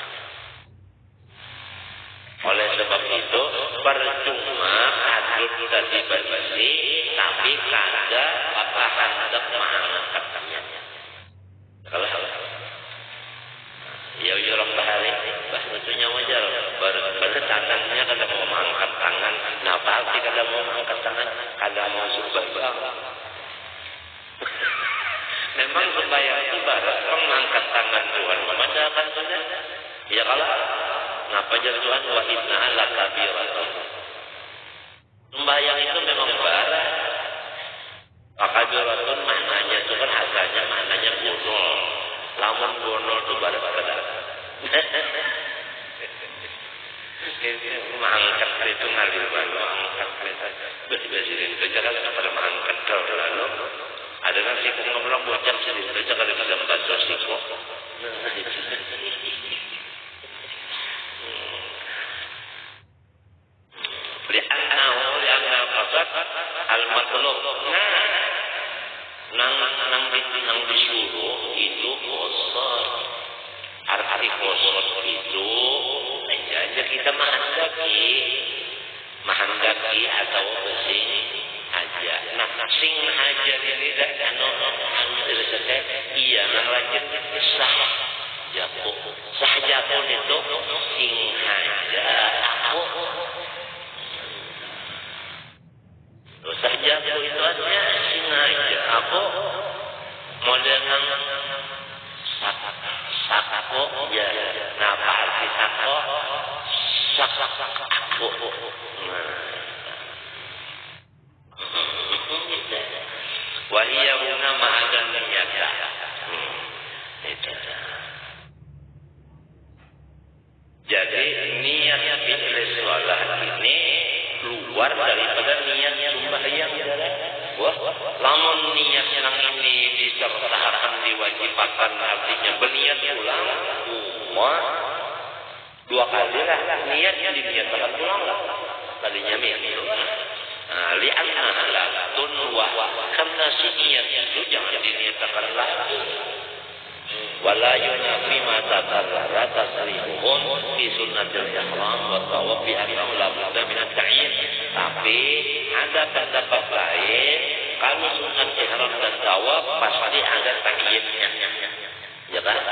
Oleh sebab itu percuma adut tadi bersih, tapi kada apa hendak mengangkatnya. Kalau ya orang bahari, bahasanya wajar. Berdatangnya kada mau mengangkat tangan, nah pasti kada mau mengangkat tangan, kada mau sembahyang. Memang sembahyang itu barat mengangkat tangan Tuhan memadakan sudah. Ya kalau ngapa jadi Tuhan wa inna ala kabiratun. Sembahyang itu memang barat. Kabiratun maknanya itu kan asalnya maknanya gunul. Lamun gunul itu barat kada. Mengangkat itu ngalir lalu mengangkat besi-besiin kerja kan pada mengangkat kalau lalu ada kan siku ngobrol bocam sendiri kerja kalau bisa membantu siku lianna fasad al-matlub nang disuruh itu kosor. Arti kosor itu aja kita mahandaki atau besing aja. Nah, sing aja ini dah anu iya nang lanjut sah jatuh itu sing aja aku. Sah jatuh itu artinya sing aja aku model nang sakako ya. Nah, apa arti sakako? Aku. Wahia huna ma'adan niyata. Itu. Jadi niat fi'il shalah ini luar daripada niat sembahyang. Wah, lamun niat yang ini disertakan diwajibkan artinya berniat ulang. Dua kali lah niatnya diniatkan ulang lah. Tadinya li'anna halatun karena si niat itu jangan diniatkan lagi. Wala yunafi ma takarrara tasrihuhum fi sunnatil ihram wa tawaf bi annahu la budda min at-ta'yin. Tapi ada pendapat lain kalau sunat ihram dan tawaf pasti ada ta'yinnya. Ya kan?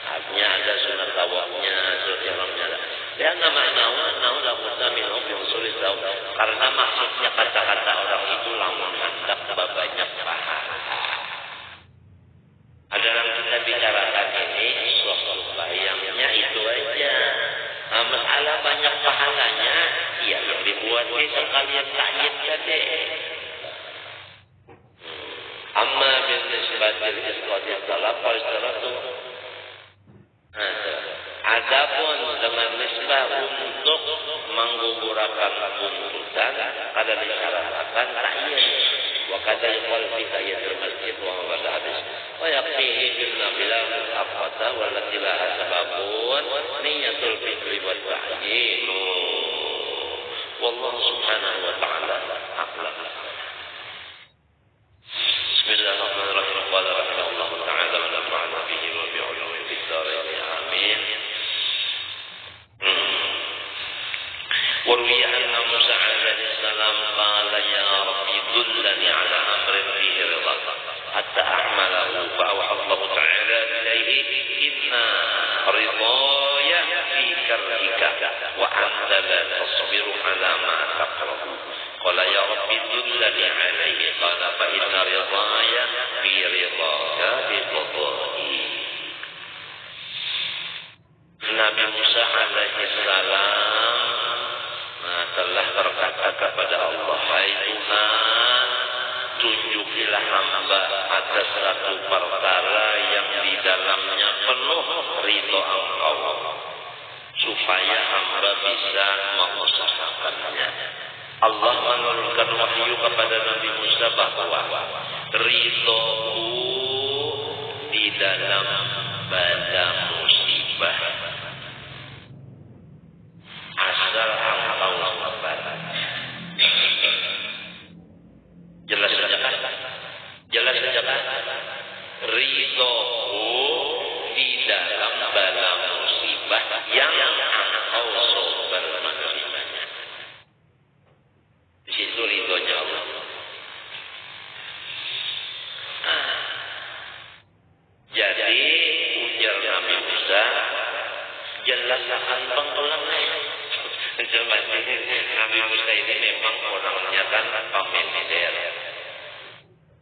Artinya ada sunat tawafnya, sunat ihramnya. Ya nama la budda min usul tawaf. Karena maksudnya kata-kata orang itu lamun hendak banyak pahala. Ada yang kita bicarakan ini suatu bayangnya itu aja. Nah, masalah banyak pahalanya, ya yang dibuat sekalian ta'yid tadi. Amma bin nisbatil isqati talab wa istaratu. Adapun dengan nisbah untuk menggugurkan tuntutan kada disyaratkan ta'yin wa kada yuqal fi tahiyatul masjid wa pada hadis wa yaqfihi bil nabila muhaffata wal latila sababun niyatul fitri wa ta'yin wallahu subhanahu wa ta'ala a'lam. Bismillahirrahmanirrahim. Qala rahimahullahu ta'ala wa nafa'ana bihi wa bi'ulumihi fid dharain amin. وروي أن موسى عليه السلام قال يا ربي دلني على أمر فيه رضا حتى أعمله فأوحى الله تعالى إليه إن رضاي في كرهك وأنت لا تصبر على ما تكره قال يا ربي دلني عليه قال فإن رضاي في رضاك بقضائي. Nabi Musa alaihi salam telah berkata kepada Allah, hai Tuhan, tunjukilah hamba atas satu perkara yang di dalamnya penuh ridho Engkau, supaya hamba bisa mengusahakannya. Allah menurunkan wahyu kepada Nabi Musa bahwa ridhoku di dalam bala musibah asal engkau sabar. Jelas saja kan? Jelas saja kan? Ridhoku di dalam bala musibah yang engkau sabar menerimanya. Di situ ridhonya Allah. Jadi ujar Nabi Musa, jelas akan pengulangnya. Nabi Musa ini memang orangnya kan pemimpin.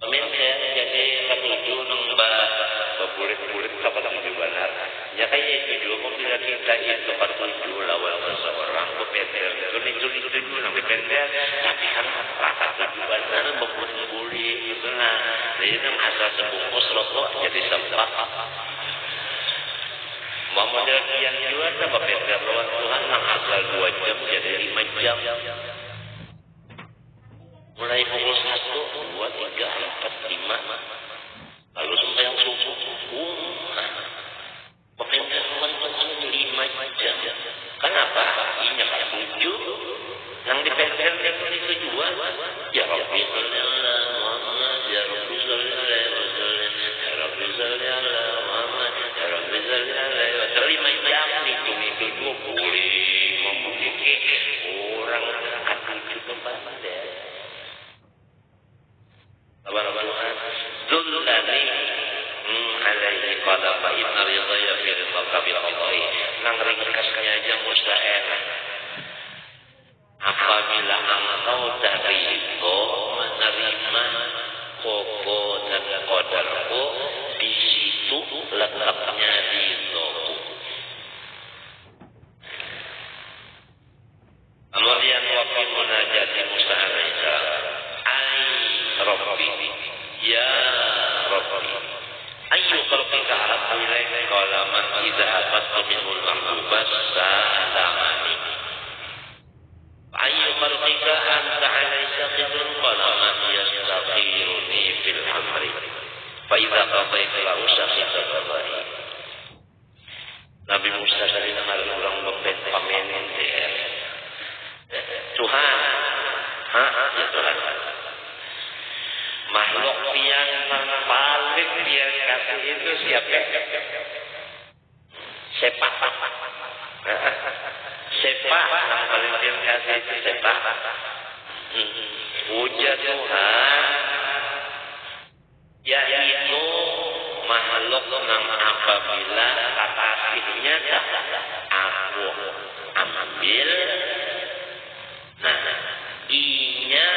Pemimpin jadi ketujuh nembak berbulit-bulit kapan tujuh benar. Ya kayak tujuh bila kita itu ketujuh lawan seseorang berpendel. Tujuh nabi pendel. Tapi kan rata tujuh benar berbulit-bulit gitu nah. Jadi kan asal sebungkus rokok jadi sempat. Model yang juga sebab pendel lawan Tuhan nang asal 2 jam jadi 5 jam. Mulai pukul 1, 2, 3, 4, 5 lalu sampai yang subuh pendel lawan Tuhan 5 jam. Kenapa? Ini kan 7 yang dipendel itu tujuan. Ya Rabbi sallallahu Muhammad, ya Rabbi sallallahu ya Rabbi sallallahu Muhammad, ya Rabbi sallallahu 5 jam itu boleh memiliki orang akan cukup pandai. Abang-abang Zulani alaihi qala fa inna ridhaya fi ridhaka bil qada'i. Nang ringkasnya aja mustahil. Apabila engkau dari itu menerima koko dan qadarku, di situ letaknya ridhoku. Kemudian waktu munajat Musa alaihissalam, ai Rabbi, ya Rabbi, ayu khalqika ahabbu ilaika qala man idza afattu minhul mahbuba salamani. Ayu khalqika anta alaysa qidrun qala man yastaqiruni fil amri. Fa idza qadaytu lahu syakhisa qadai. Nabi Musa dari dengar orang berpemimpin Tuhan, ya Tuhan. Makhluk yang paling dia kasih itu siapa? Sepak. Sepak yang paling dia kasih itu sepak. Puja Tuhan, yaitu makhluk yang apabila kasihnya aku ambil. Nah, inya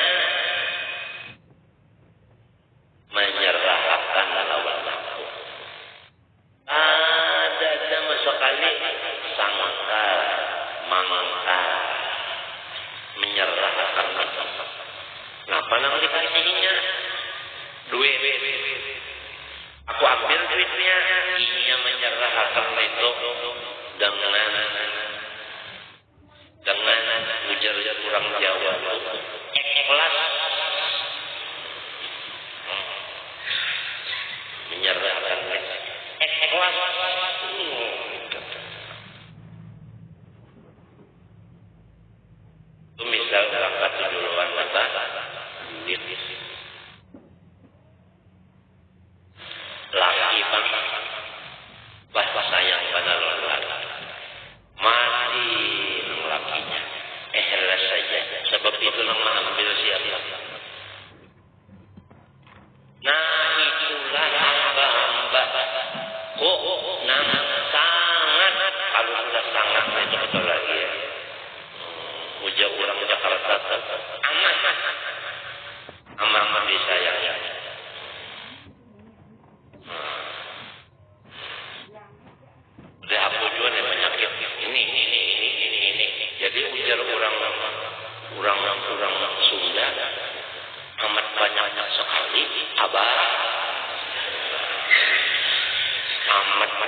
menyerahkan lawan aku. Ada sama sekali sangkal, mangkal, menyerahkan aku. Kenapa nang dikasihnya? Duit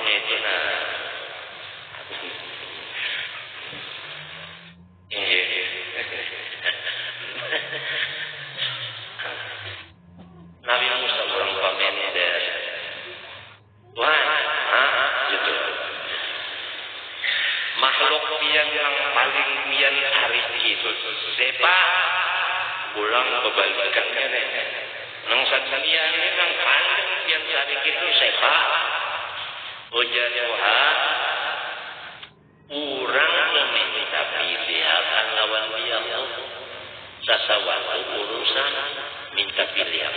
itu nah. Nabi Musa orang pamender. Tuhan, gitu. Makhluk pian yang paling pian hari itu. Siapa? Pulang kebalikannya nih. Nang satria ini nang paling pian hari itu siapa? Ujar Tuhan. Urang meminta pilihan lawan dia. Sasawatu urusan minta pilihan.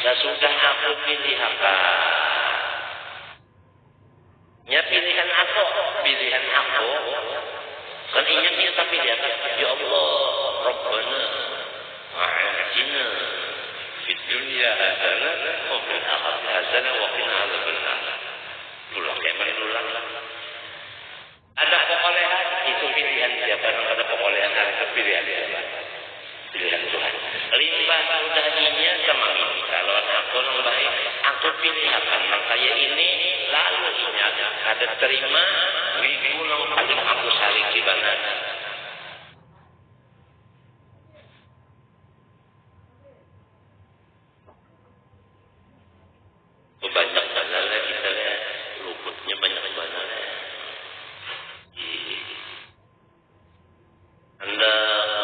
Sesudah aku pilihan. Ya pilihan aku. Kan ingat minta pilihan. Ya Allah, Rabbana, a'atina fid dunya hasanah wa fil akhirati hasanah wa qina adzabannar. Pulang kemenulang. Ada perolehan itu pilihan siapa yang ada perolehan ada pilihan siapa? Pilihan Tuhan. Limbah sudah dinya sama ini. Kalau aku yang baik, aku pilihan yang kayak ini lalu ini ada terima minggu yang paling aku sari kibana. Banyak banalnya kita lihat luputnya banyak banalnya. Anda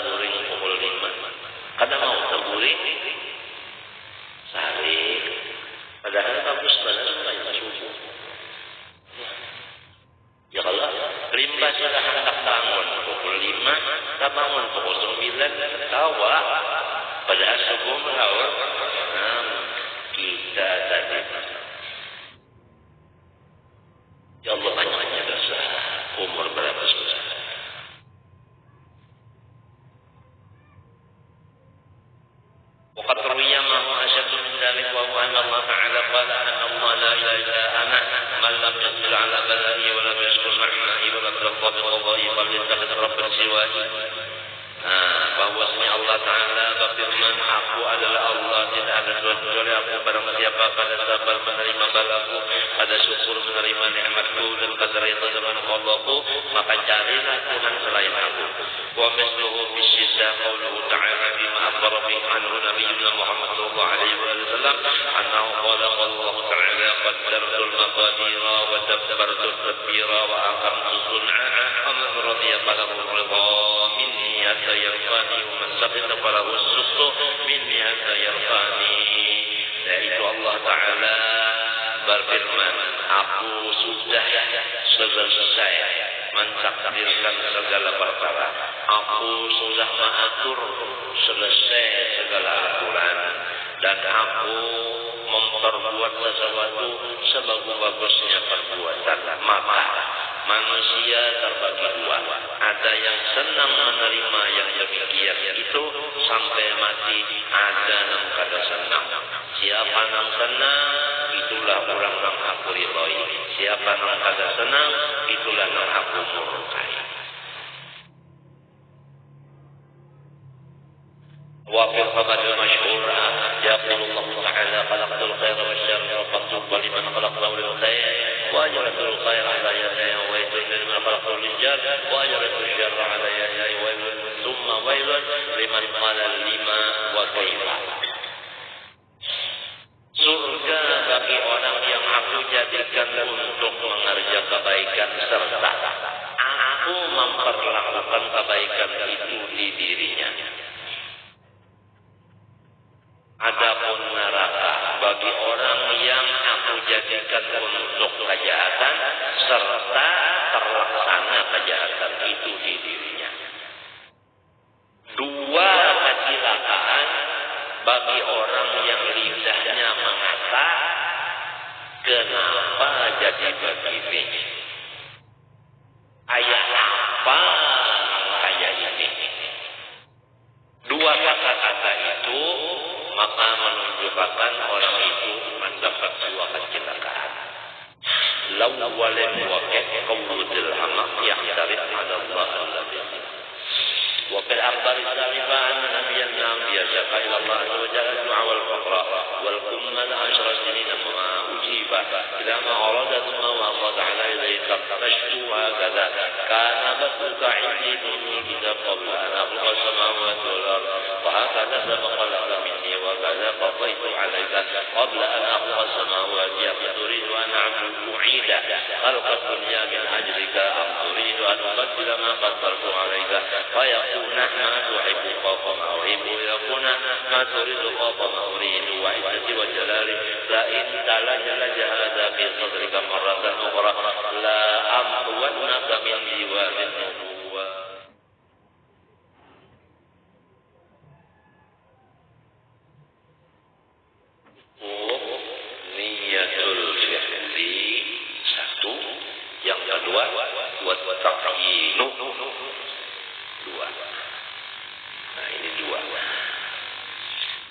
guring pukul 5. Kadang mau terguring sehari. Padahal bagus banget banyak subuh. Ya kalau rimba sudah hendak bangun pukul 5, tak bangun pukul 9, tawa. Padahal subuh melaur. Kita tadi. Ya Allah banyaknya dosa. Umur berapa sudah? وقد روي ما هو أشد من ذلك وهو أن الله تعالى قال أن الله لا إله إلا أنا من لم يصبر على بلائي ولم يشكر نعمائي ولم يرضى بقضائي فليتخذ ربا سواي. Bahwasanya Allah Ta'ala berfirman, aku adalah Allah, tidak ada kecuali aku. Barang siapa pada sabar menerima balaku, pada syukur menerima nikmatku dan pada rida dengan qadaku, maka carilah Tuhan selain aku. Wa misluhu bisyiddah qauluhu ta'ala bima akhbara bihi anhu nabiyyuna Muhammad sallallahu alaihi wasallam annahu qala Allah Ta'ala qaddartul maqadira wa dabbartul tadbira wa aqamtu sun'a wa man radiya falahu ridha minni hatta yarfani wa man saqita falahu as-sukhtu minni hatta yarfani. Yaitu Allah Ta'ala berfirman, aku sudah selesai mentakdirkan segala perkara. Aku sudah mengatur selesai segala aturan. Dan aku memperbuat sesuatu sebagus-bagusnya perbuatan. Maka manusia terbagi dua. Ada yang senang menerima yang demikian itu sampai mati. Ada yang kada senang. Siapa yang senang, itulah orang yang aku ridhoi. Siapa yang kada senang, itulah yang aku murkai. وفي الخبر المشهور يقول الله تعالى خلقت الخير والشر فاكتب لمن خلقته للخير وأجرت الخير على يديه وويل لمن خلقته للشر وأجرت الشر على يديه وويل ثم ويل لمن قال لما وكيف. Surga bagi orang yang aku jadikan untuk mengerja kebaikan serta aku memperlakukan kebaikan itu di dirinya. Adapun neraka bagi orang yang aku jadikan untuk kejahatan serta terlaksana kejahatan itu di dirinya. Dua kecelakaan bagi orang yang lidahnya mengata, kenapa jadi begini? Ayah apa kayak ini? Dua kata-kata itu maka menunjukkan orang itu mendapat dua kecelakaan. Lawwalin wa qawlul hamaq yahtarif ala Allah alladhi. Wa fil akhbar al-salifa anna nabiyyan yashaqa ila Allah azza wa jalla du'a wal faqra wal kummal 10 sinin ma ujiba الغيبة إذا ما أرادت ما وقد عليه تفتشت هكذا كان بدرك عندي دونك قبل أن أخلق السماوات والأرض وهكذا سبق لك مني وكذا قضيت عليك قبل أن أخلق السماوات تريد أن أعيد خلق الدنيا من أجلك أم تريد أن أبدل ما قدرت عليك فيكون ما تحب فوق ما أحب ويكون ما تريد فوق ما أريد وعزتي وجلالي لئن تلج هذا في صدرك مرة أخرى لا أمحونك من ديوان النبوة. Niyatul fi'li satu, yang kedua buat ta'yinu dua. Nah ini dua.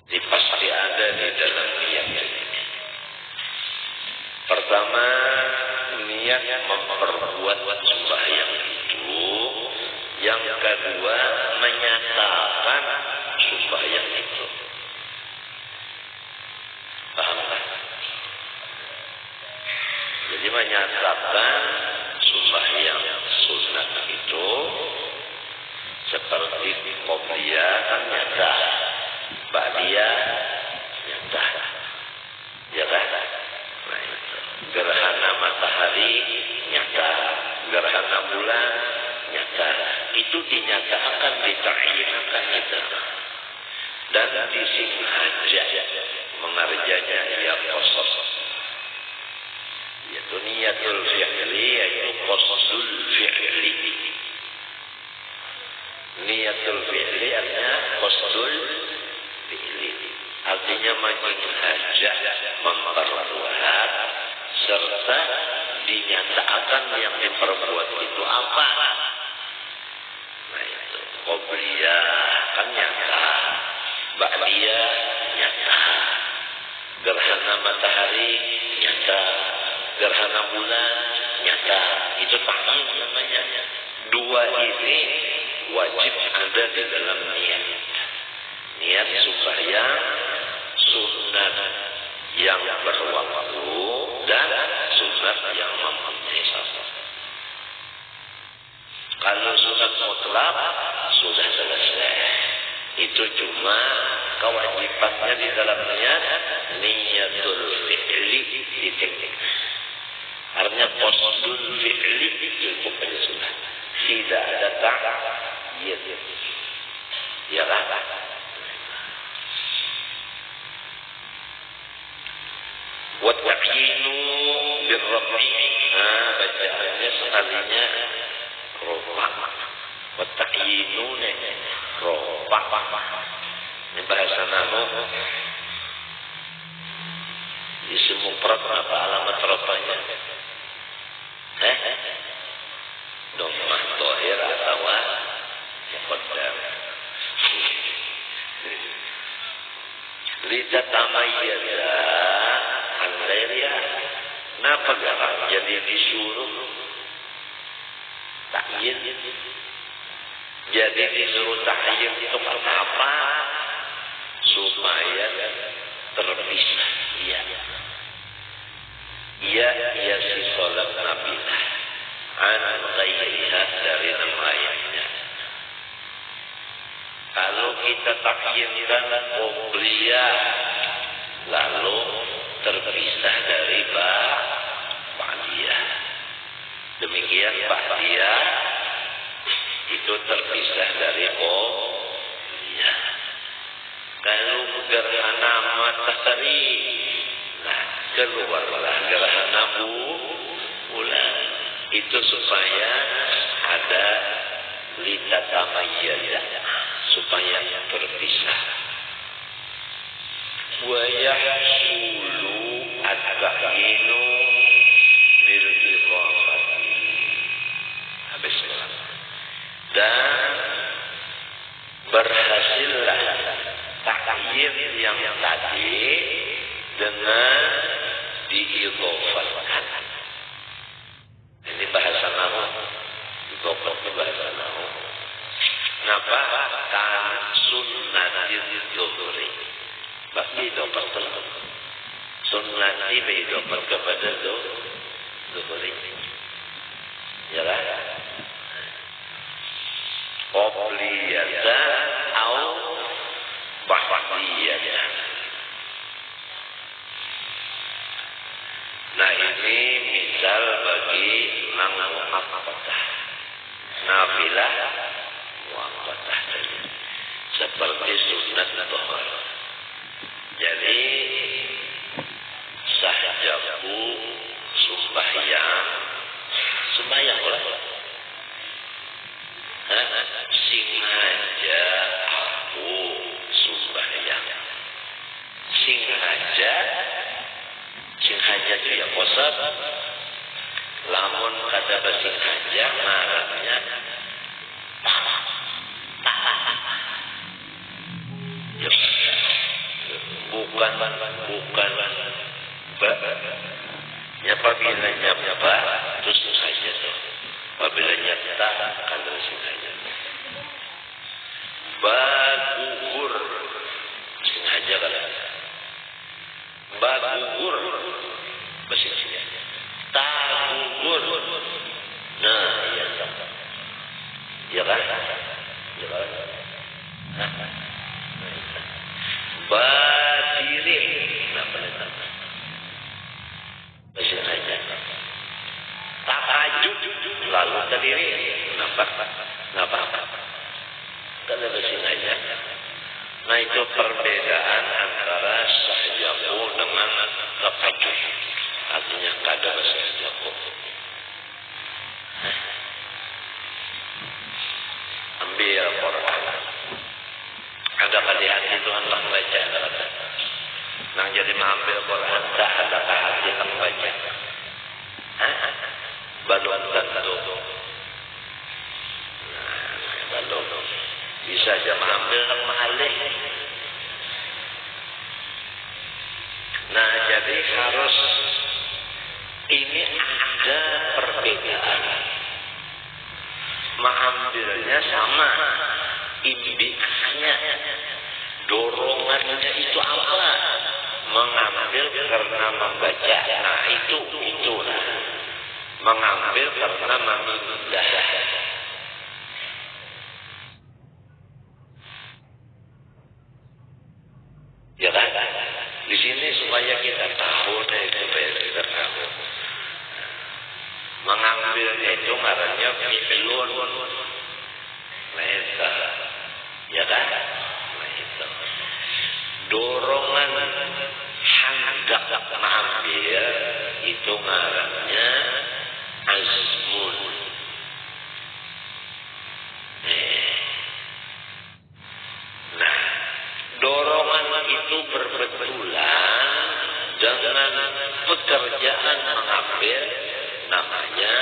Ini pasti ada di dalam niat ini. Pertama, niat memperbuat sembahyang itu. Yang kedua, menyatakan sembahyang itu. Pahamkah? Jadi menyatakan sembahyang sunat itu seperti qobliyah kan nyata, ba'diyah nyata, ya kan? Nah itu. Gerhana matahari nyata, gerhana bulan nyata. Itu dinyatakan, dita'yinkan itu. Dan disengaja mengerjanya ya qasad. Yaitu niyatul fi'li, yaitu qasdul fi'li. Niyatul fi'li artinya qasdul fi'li. Artinya menyengaja memperbuat serta dinyatakan yang diperbuat itu apa. Nah itu qobliyah kan nyata, ba'diyah nyata, gerhana matahari nyata, gerhana bulan nyata. Itu ta'yin namanya. Dua ini wajib ada di dalam niat. Niat sembahyang sunat yang berwaktu dan sunat yang mempunyai syarat. Kalau sunat mutlak sudah selesai. Itu cuma kewajibannya di dalam niat, niyatul fi'li titik. Artinya qasdul fi'li cukup saja sudah. Tidak ada ta'yid. Ya kan? Wa ta'yinu birrafi'. Bacaannya sekalinya rofa. Wa ta'yinu rofa. Ini bahasa nahwu. Isim mufrad apa alamat rofanya? Dhammah dhahir atau muqaddar. Litatamayyaza an ghairiha. Kenapa garang jadi disuruh ta'yin? Jadi disuruh ta'yin itu kenapa? Supaya terpisah dia. Ia si sholat nabilah an ghairiha dari yang lainnya. Kalau kita takyinkan qobliyah lalu terpisah dari ba'diyah. Demikian ba'diyah itu terpisah dari qobliyah. Kalau gerhana matahari, nah keluarlah gerhana bulan. Itu supaya ada litatamayyaza, supaya terpisah. Wa yahsulu at-ta'yinu bil idhafati. Habis dan berhasillah ta'yin yang tadi dengan diidhafahkan. Ini bahasa nahwu. Idhafah itu bahasa nahwu. Kenapa? Kan sunnatil dhuhri. Bagi idhafah sunnatil nanti beidofat kepada zuhuri. Ya lah. Qobliyata au ba'diyata. Nah ini misal bagi mang muaqqatah. Nafilah muaqqatah tadi. Seperti sunat dhuhr. Jadi sahjaku sembahyang lah. Sengaja aku sembahyang. Sengaja itu ya kosab. Lamun kata bersengaja marahnya bukan apabila nyapa terus saja tuh. Apabila nyata kalau sengaja bagugur sengaja kan bagugur bersengaja tagugur nah ya kan badiri apa namanya bersengaja tahajud lalu terdiri kenapa karena bersengaja. Nah itu perbedaan antara sahjaku dengan tahajud. Artinya kada sahjaku. Ambil Quran. Ada di hati Tuhan tak baca. Nah jadi mengambil Quran tak ada hati tak baca. Belum tentu. Belum. Bisa saja mengambil dan mengalih. Nah jadi harus ini ada perbedaan. Mengambilnya sama, imbiahnya, dorongannya itu apa? Mengambil karena membaca. Nah itulah. Mengambil karena memindah. Ya kan? Di sini supaya kita tahu supaya kita tahu. Mengambilnya itu ngarannya fi'lun. Laisa. Ya kan? Laisa. Dorongan hendak mengambil itu ngarannya azmun. Nah, dorongan itu berbetulan dengan pekerjaan mengambil namanya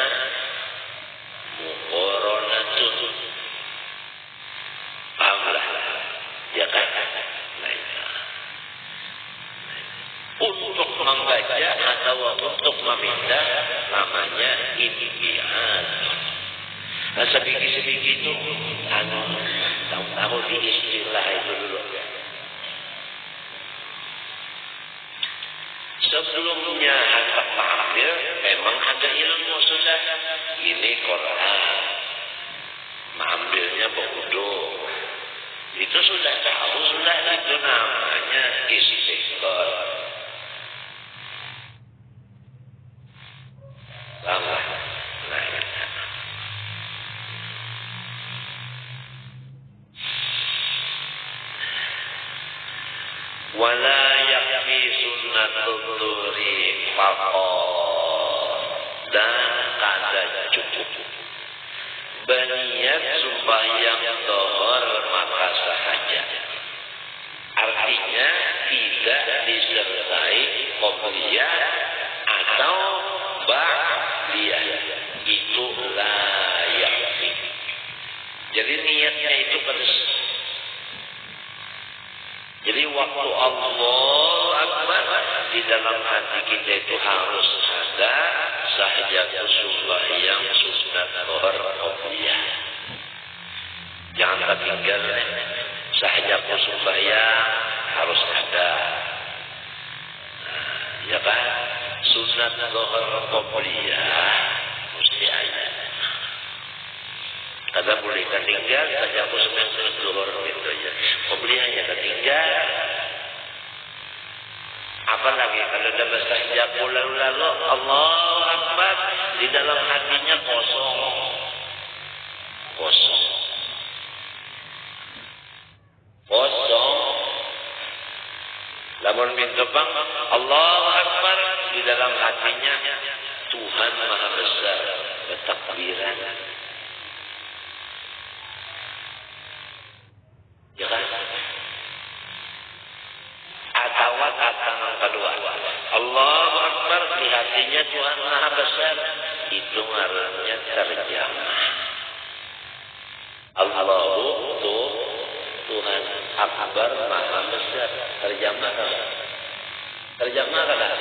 muqaranatun. Pahamlah, ya kan? Untuk membaca atau untuk meminta namanya imbi'an. Nah sedikit-sedikit itu tahu di istilah itu dulu. Sebelumnya hendak mengambil memang ada ilmu sudah. Ini Quran. Mengambilnya berwudu. Itu sudah tahu, sudah itu namanya istighfar. Lama. Nah, wala yakfi sunnatul dhuhri faqat dan kada cukup berniat sembahyang dhuhur maka sahaja. Artinya tidak disertai qobliyah atau ba'diyah. Itu la yakfi. Jadi niatnya itu pedes. Jadi waktu Allah Akbar di dalam hati kita itu harus ada sahjatul sembahyang sunat dhuhur qobliyah. Jangan tertinggal sahjatul sembahyang harus ada. Ya kan? Sunat zuhur qobliyah mesti ada. Kada boleh ketinggal saja aku semester zuhur gitu ya. Qobliyahnya ketinggal. Apalagi kalau dah bersahjab lalu Allahu Akbar di dalam hatinya kosong. Kosong. Lamun pintu bang Allahu Akbar di dalam hatinya Tuhan Maha Besar bertakbiran. Ya kan? Atau kata yang kedua Allahu Akbar di hatinya Tuhan Maha Besar, itu ngarannya terjemah. Allahu Tuhan Akbar Maha Besar. Terjemah kan? Terjemah kan?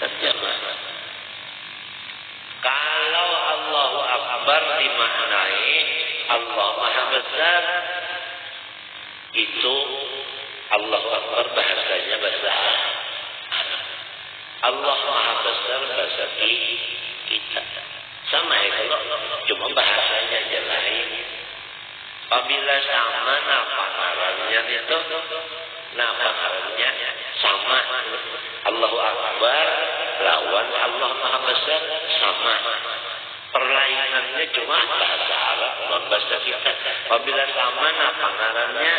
Terjemah. Kalau Allahu Akbar dimaknai Allah Maha Besar, itu Allahu Akbar bahasanya bahasa Arab. Allah Maha Besar bahasa kita. Sama ya kalau cuma bahasanya aja lain. Apabila sama pangarannya itu, pangarannya sama. Allahu Akbar lawan Allah Maha Besar sama. Perlainannya cuma bahasa Arab, non bahasa kita. Apabila sama pangarannya